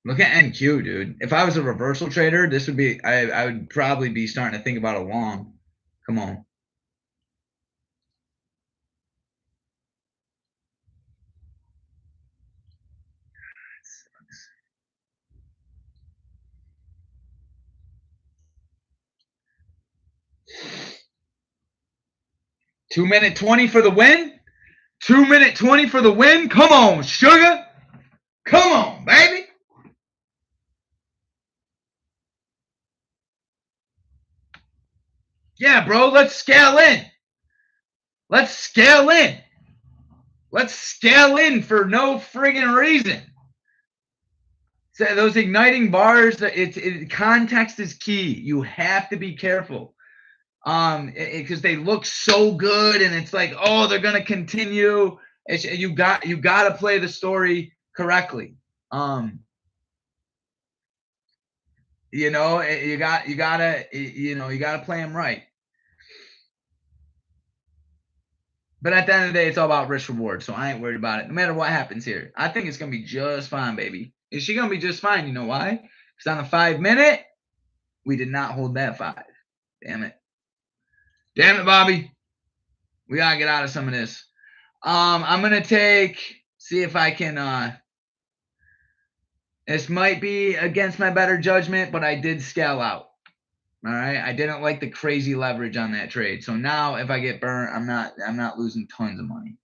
Look at NQ, dude. If I was a reversal trader, this would be I would probably be starting to think about a long. Come on. Two-minute 20 for the win. 2-minute 20 for the win. Come on, sugar. Come on, baby. Yeah, bro, let's scale in. Let's scale in. Let's scale in for no friggin' reason. So those igniting bars, context is key. You have to be careful. Because they look so good, and it's like, oh, they're gonna continue. You got to play the story correctly. You gotta play them right. But at the end of the day, it's all about risk reward. So I ain't worried about it. No matter what happens here, I think it's gonna be just fine, baby. Is she gonna be just fine? You know why? Because on the 5-minute, we did not hold that 5. Damn it. Damn it, Bobby. We gotta get out of some of this. I'm gonna see if I can. This might be against my better judgment, but I did scale out. All right, I didn't like the crazy leverage on that trade. So now, if I get burnt, I'm not losing tons of money.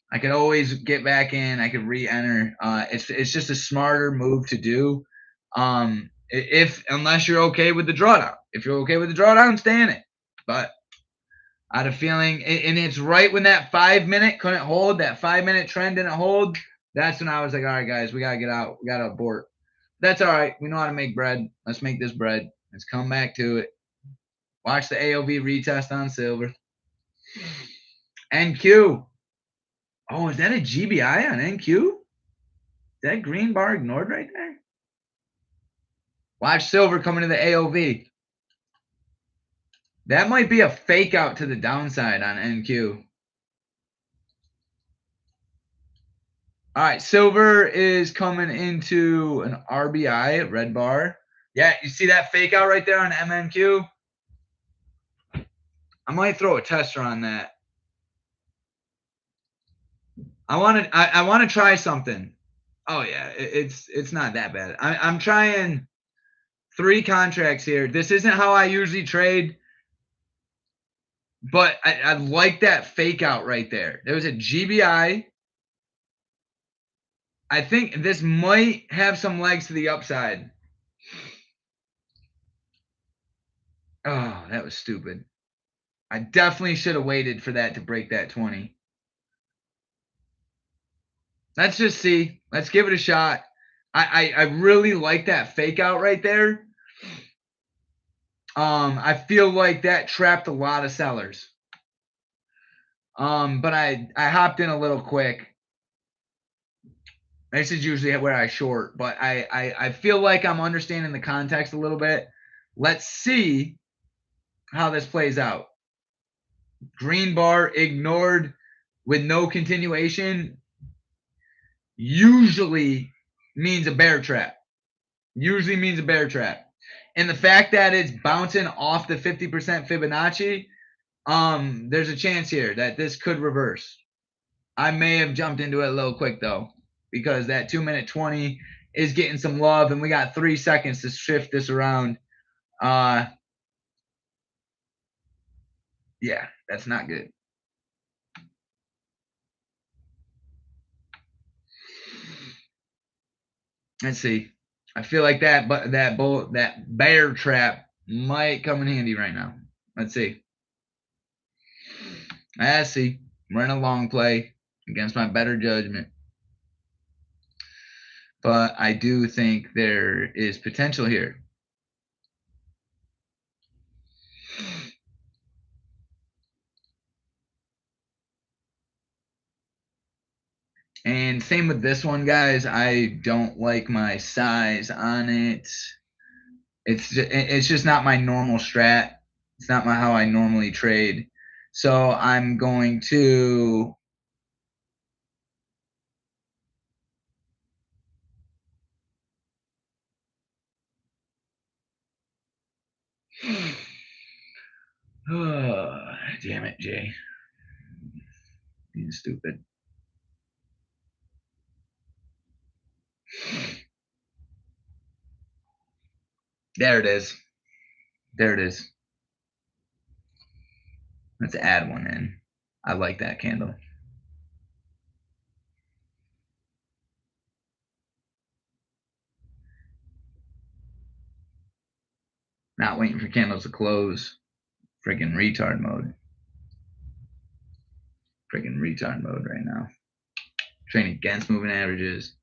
I could always get back in. I could re-enter. It's just a smarter move to do. Unless you're okay with the drawdown. If you're okay with the drawdown, stay in it. But I had a feeling, and it's right when that 5-minute couldn't hold, that 5-minute trend didn't hold. That's when I was like, all right, guys, we gotta get out. We gotta abort. That's all right. We know how to make bread. Let's make this bread. Let's come back to it. Watch the AOV retest on silver. NQ. Oh, is that a GBI on NQ? Is that green bar ignored right there? Watch silver coming to the AOV. That might be a fake out to the downside on NQ. All right, silver is coming into an RBI, red bar. Yeah, you see that fake out right there on MNQ? I might throw a tester on that. I want to try something. Oh yeah, it's not that bad. I'm trying 3 contracts here. This isn't how I usually trade, but I like that fake out right there. There was a GBI. I think this might have some legs to the upside. Oh, that was stupid. I definitely should have waited for that to break that 20. Let's just see. Let's give it a shot. I really like that fake out right there. I feel like that trapped a lot of sellers. But I hopped in a little quick. This is usually where I short, but I feel like I'm understanding the context a little bit. Let's see how this plays out. Green bar ignored with no continuation usually means a bear trap. Usually means a bear trap. And the fact that it's bouncing off the 50% Fibonacci, there's a chance here that this could reverse. I may have jumped into it a little quick though, because that 2-minute 20 is getting some love, and we got 3 seconds to shift this around. Yeah, that's not good. Let's see. I feel like that bear trap might come in handy right now. Let's see. Let's see. We're in a long play against my better judgment. But I do think there is potential here. And same with this one, guys. I don't like my size on it. It's just not my normal strat. It's not how I normally trade. So I'm going to damn it, Jay. Being stupid. There it is. There it is. Let's add one in. I like that candle. Not waiting for candles to close. Freaking retard mode. Freaking retard mode right now. Trading against moving averages.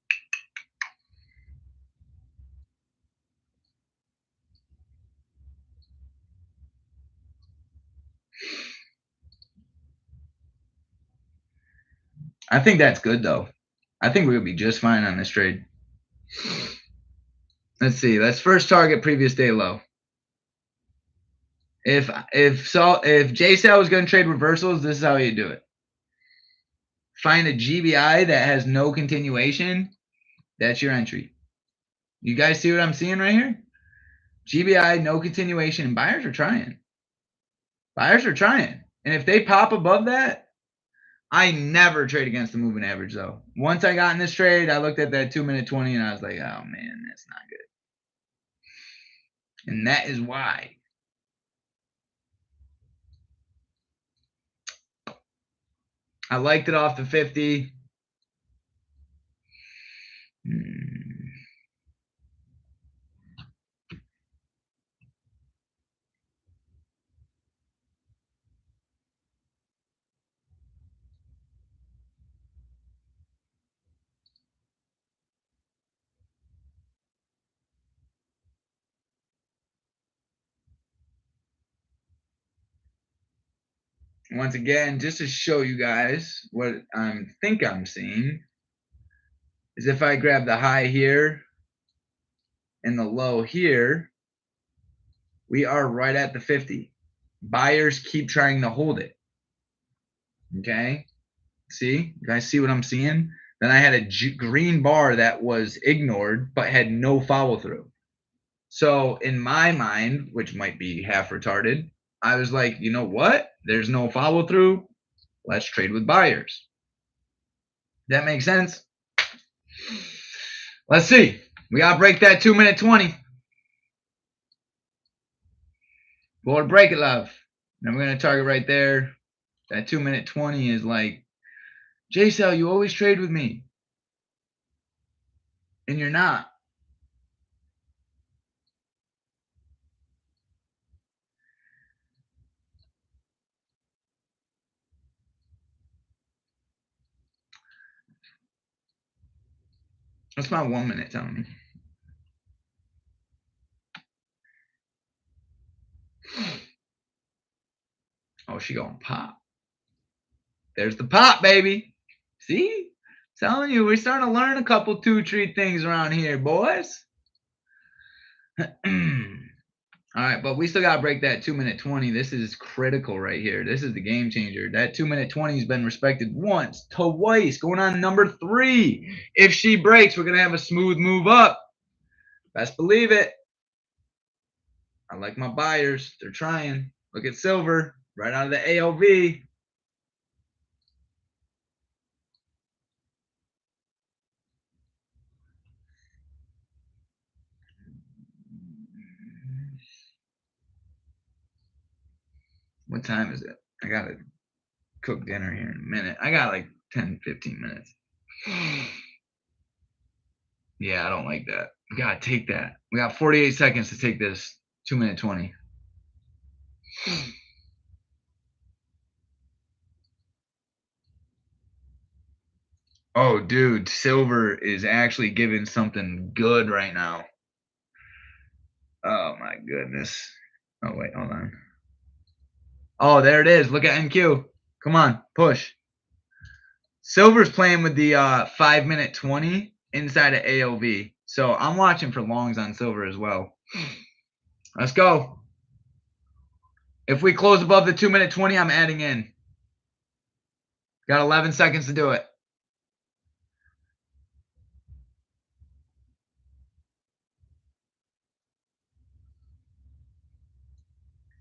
I think that's good though. I think we're gonna be just fine on this trade. Let's see. Let's first target previous day low. If JSAL was gonna trade reversals, this is how you do it. Find a GBI that has no continuation. That's your entry. You guys see what I'm seeing right here? GBI, no continuation, and buyers are trying. Buyers are trying. And if they pop above that, I never trade against the moving average though. Once I got in this trade, I looked at that 2-minute 20 and I was like, oh man, that's not good. And that is why. I liked it off the 50. Once again, just to show you guys what I think I'm seeing, is if I grab the high here and the low here, we are right at the 50. Buyers keep trying to hold it. Okay? See? You guys see what I'm seeing? Then I had a green bar that was ignored but had no follow through. So in my mind, which might be half retarded, I was like, you know what? There's no follow through. Let's trade with buyers. That makes sense? Let's see. We got to break that 2-minute 20. Go to break it, love. And we're going to target right there. That 2-minute 20 is like, JSAL, you always trade with me. And you're not. What's my 1 minute telling me? Oh, she going pop. There's the pop, baby. See? Telling you, we're starting to learn a couple 2-3 things around here, boys. All right, but we still got to break that 2-minute 20. This is critical right here. This is the game changer. That 2-minute 20 has been respected once, twice, going on number 3. If she breaks, we're going to have a smooth move up. Best believe it. I like my buyers. They're trying. Look at silver right out of the AOV. What time is it? I got to cook dinner here in a minute. I got like 10, 15 minutes. Yeah, I don't like that. We got to take that. We got 48 seconds to take this 2-minute 20. Oh, dude, silver is actually giving something good right now. Oh, my goodness. Oh, wait, hold on. Oh, there it is. Look at NQ. Come on, push. Silver's playing with the 5-minute 20 inside of AOV. So I'm watching for longs on silver as well. Let's go. If we close above the 2-minute 20, I'm adding in. Got 11 seconds to do it.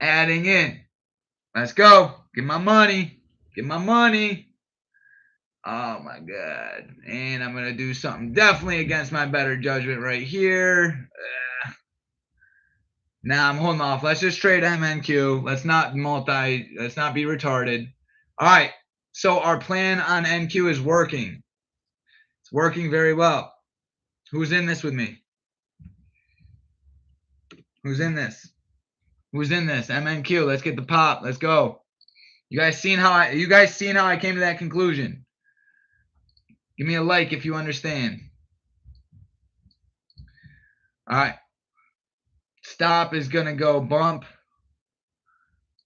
Adding in. Let's go. Get my money. Get my money. Oh my God. And I'm going to do something definitely against my better judgment right here. Nah, I'm holding off. Let's just trade MNQ. Let's not be retarded. All right. So our plan on NQ is working. It's working very well. Who's in this with me? Who's in this? Who's in this? MNQ. Let's get the pop. Let's go. You guys seen how I came to that conclusion? Give me a like if you understand. All right. Stop is going to go bump.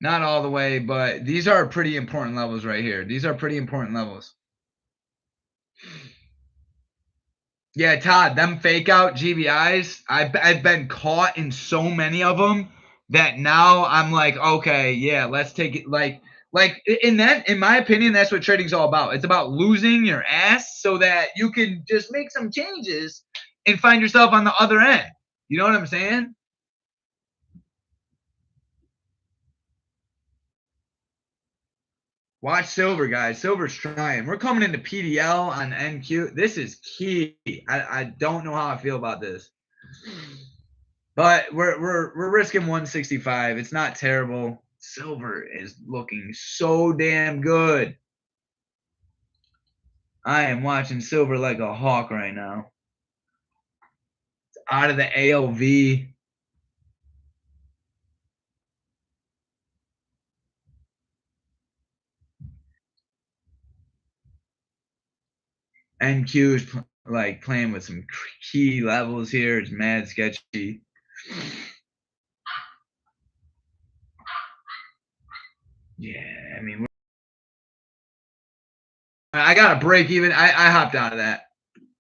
Not all the way, but these are pretty important levels right here. These are pretty important levels. Yeah, Todd, them fake out GBIs, I've been caught in so many of them that now I'm like, okay, yeah, let's take it. Like in my opinion, that's what trading's all about. It's about losing your ass so that you can just make some changes and find yourself on the other end. You know what I'm saying? Watch silver, guys. Silver's trying. We're coming into PDL on NQ. This is key. I don't know how I feel about this, but we're risking 165. It's not terrible. Silver is looking so damn good. I am watching silver like a hawk right now. It's out of the AOV. NQ is like playing with some key levels here. It's mad sketchy. Yeah, I mean, I got a break even. I hopped out of that.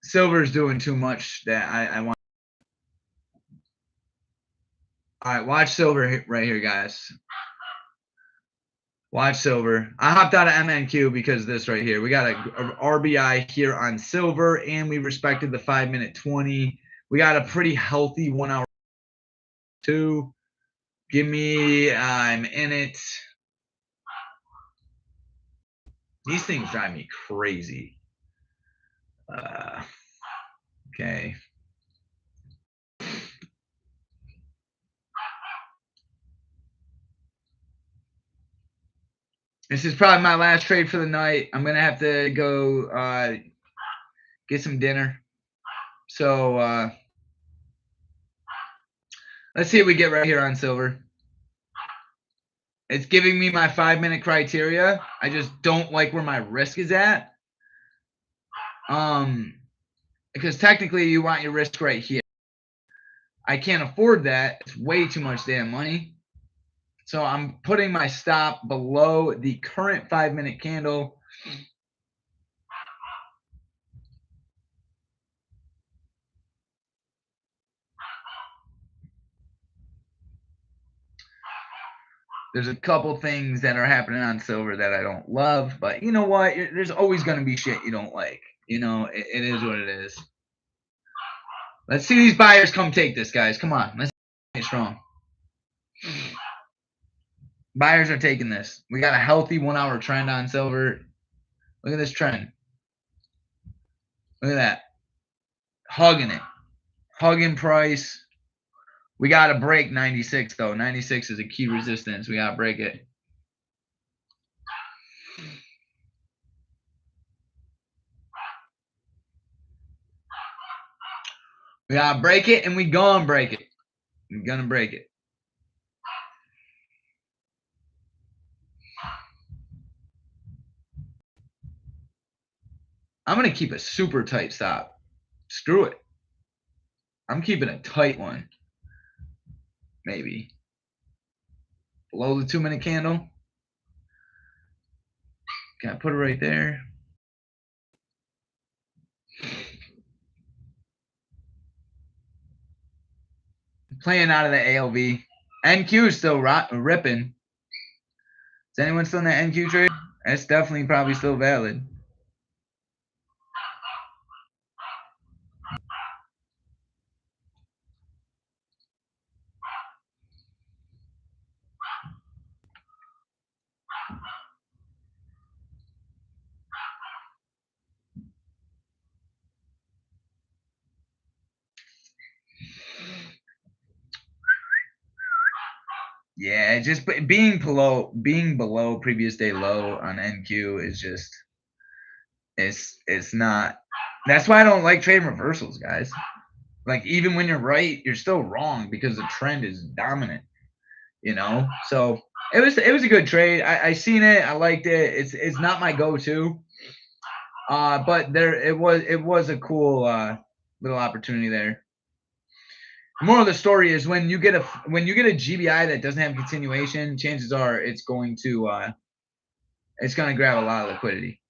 Silver's doing too much that I want. All right, watch silver right here, guys. Watch silver. I hopped out of MNQ because of this right here. We got a RBI here on silver, and we respected the 5-minute 20. We got a pretty healthy 1 hour 2. Give me, I'm in it. These things drive me crazy. Okay. This is probably my last trade for the night. I'm gonna have to go get some dinner. So let's see what we get right here on silver. It's giving me my 5-minute criteria. I just don't like where my risk is at. because technically you want your risk right here. I can't afford that. It's way too much damn money. So I'm putting my stop below the current 5-minute candle. There's a couple things that are happening on silver that I don't love, but you know what? There's always going to be shit you don't like. You know, it is what it is. Let's see these buyers come take this, guys. Come on. Let's get strong. Buyers are taking this. We got a healthy 1-hour trend on silver. Look at this trend. Look at that. Hugging it. Hugging price. We got to break 96, though. 96 is a key resistance. We got to break it. We got to break it, and we gonna break it. We're going to break it. I'm going to keep a super tight stop. Screw it. I'm keeping a tight one. Maybe. Below the 2-minute candle. Can I put it right there? Playing out of the ALV. NQ is still ripping. Is anyone still in that NQ trade? That's definitely probably still valid. Yeah, just being below previous day low on NQ is just it's not. That's why I don't like trading reversals, guys. Like even when you're right, you're still wrong because the trend is dominant. You know, so it was a good trade. I seen it, I liked it. It's not my go-to, but it was a cool little opportunity there. The moral of the story is when you get a GBI that doesn't have continuation, chances are it's going to grab a lot of liquidity.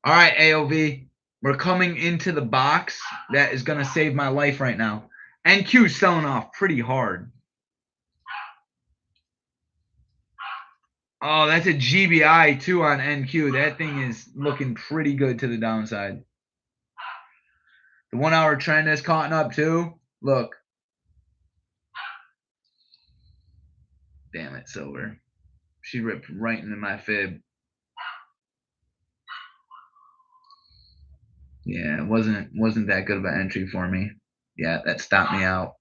All right, AOV, we're coming into the box that is going to save my life right now. NQ selling off pretty hard. Oh, that's a GBI too on NQ. That thing is looking pretty good to the downside. The 1-hour trend is caught up too. Look. Damn it, silver. She ripped right into my fib. Yeah, it wasn't that good of an entry for me. Yeah, that stopped me out.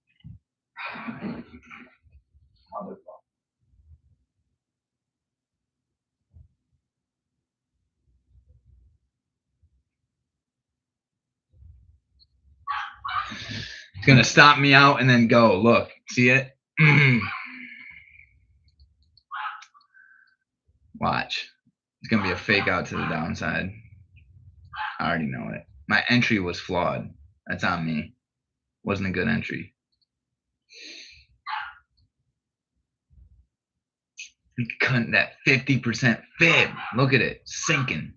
It's gonna stop me out and then go. Look, see it? Watch. It's gonna be a fake out to the downside. I already know it. My entry was flawed. That's on me. Wasn't a good entry. Cutting that 50% fib. Look at it sinking.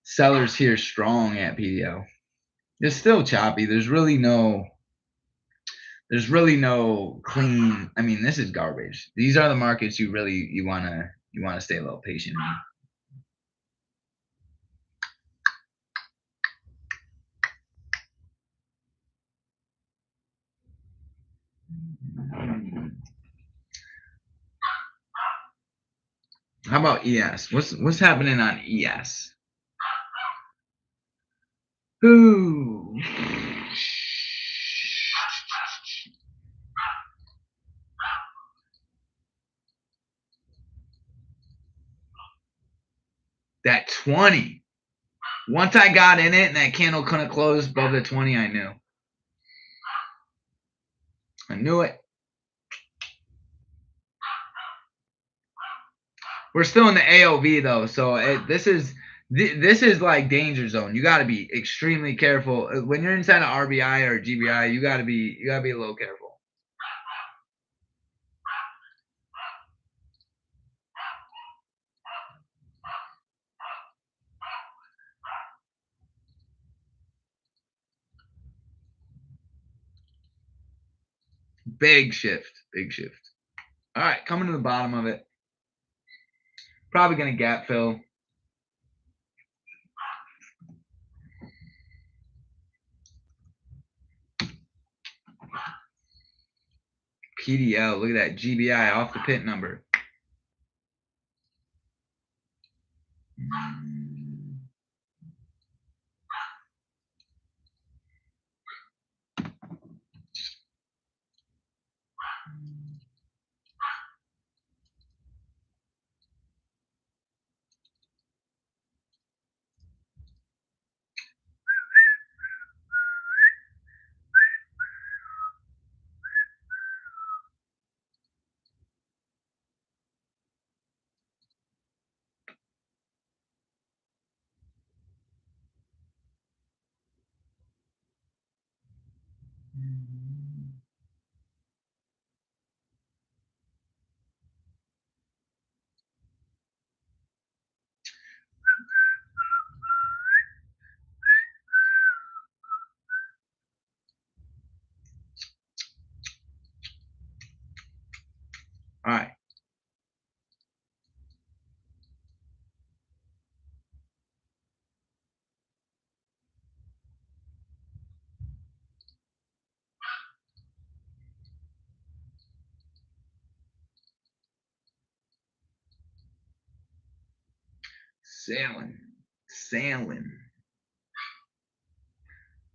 Sellers here strong at PDL. It's still choppy. There's really no clean. I mean, this is garbage. These are the markets you wanna stay a little patient in. How about ES? What's happening on ES? Ooh. That 20. Once I got in it and that candle couldn't close above the 20, I knew. I knew it. We're still in the AOV though, so this is like danger zone. You got to be extremely careful when you're inside of RBI or GBI. You got to be a little careful. Big shift. All right, coming to the bottom of it. Probably gonna gap fill. PDL, look at that GBI off the pit number. All right. Sailing.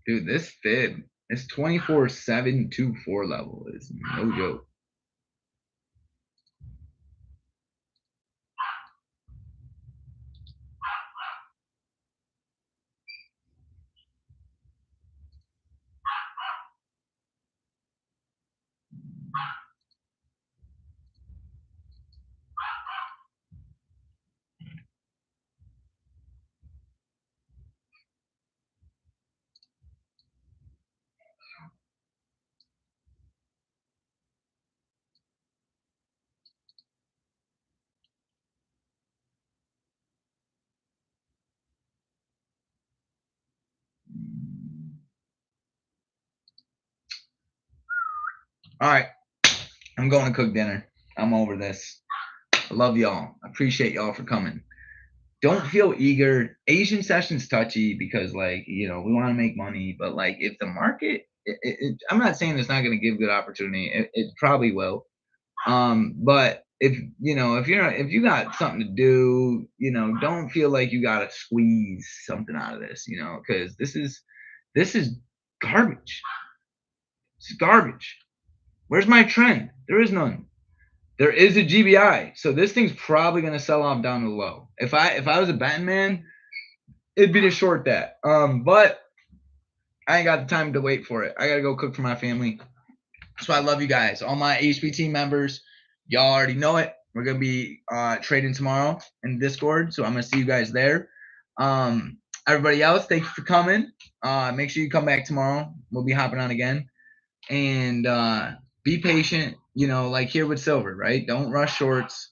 Dude, this fib, this 24/724 level is no joke. All right, I'm going to cook dinner. I'm over this. I love y'all. I appreciate y'all for coming. Don't feel eager. Asian session's touchy because, like, you know, we want to make money, but like, if the market, I'm not saying it's not going to give good opportunity. It probably will. But if you got something to do, you know, don't feel like you got to squeeze something out of this, you know, because this is garbage. It's garbage. Where's my trend? There is none. There is a GBI, so this thing's probably gonna sell off down to low. If I was a betting man, it'd be to short that. But I ain't got the time to wait for it. I gotta go cook for my family. So I love you guys, all my HPT members. Y'all already know it. We're gonna be trading tomorrow in Discord, so I'm gonna see you guys there. Everybody else, thank you for coming. Make sure you come back tomorrow. We'll be hopping on again, and be patient. You know, like here with silver, right? Don't rush shorts.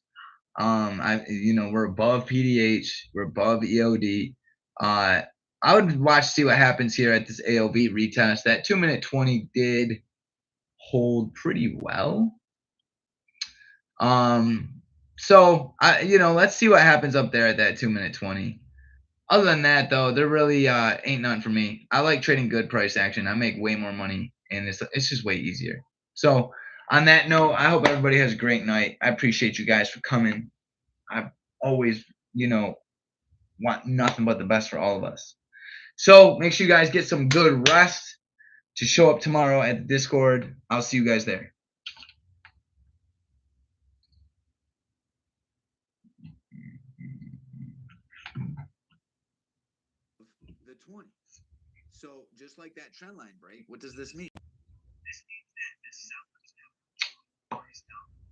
We're above PDH, we're above EOD. I would watch see what happens here at this AOV retest. That 2-minute 20 did hold pretty well. So let's see what happens up there at that 2-minute 20. Other than that, though, there really ain't nothing for me. I like trading good price action. I make way more money, and it's just way easier. So on that note, I hope everybody has a great night. I appreciate you guys for coming. I always, want nothing but the best for all of us. So make sure you guys get some good rest to show up tomorrow at the Discord. I'll see you guys there. The 20. So just like that trend line break, what does this mean? This means that the sellers know.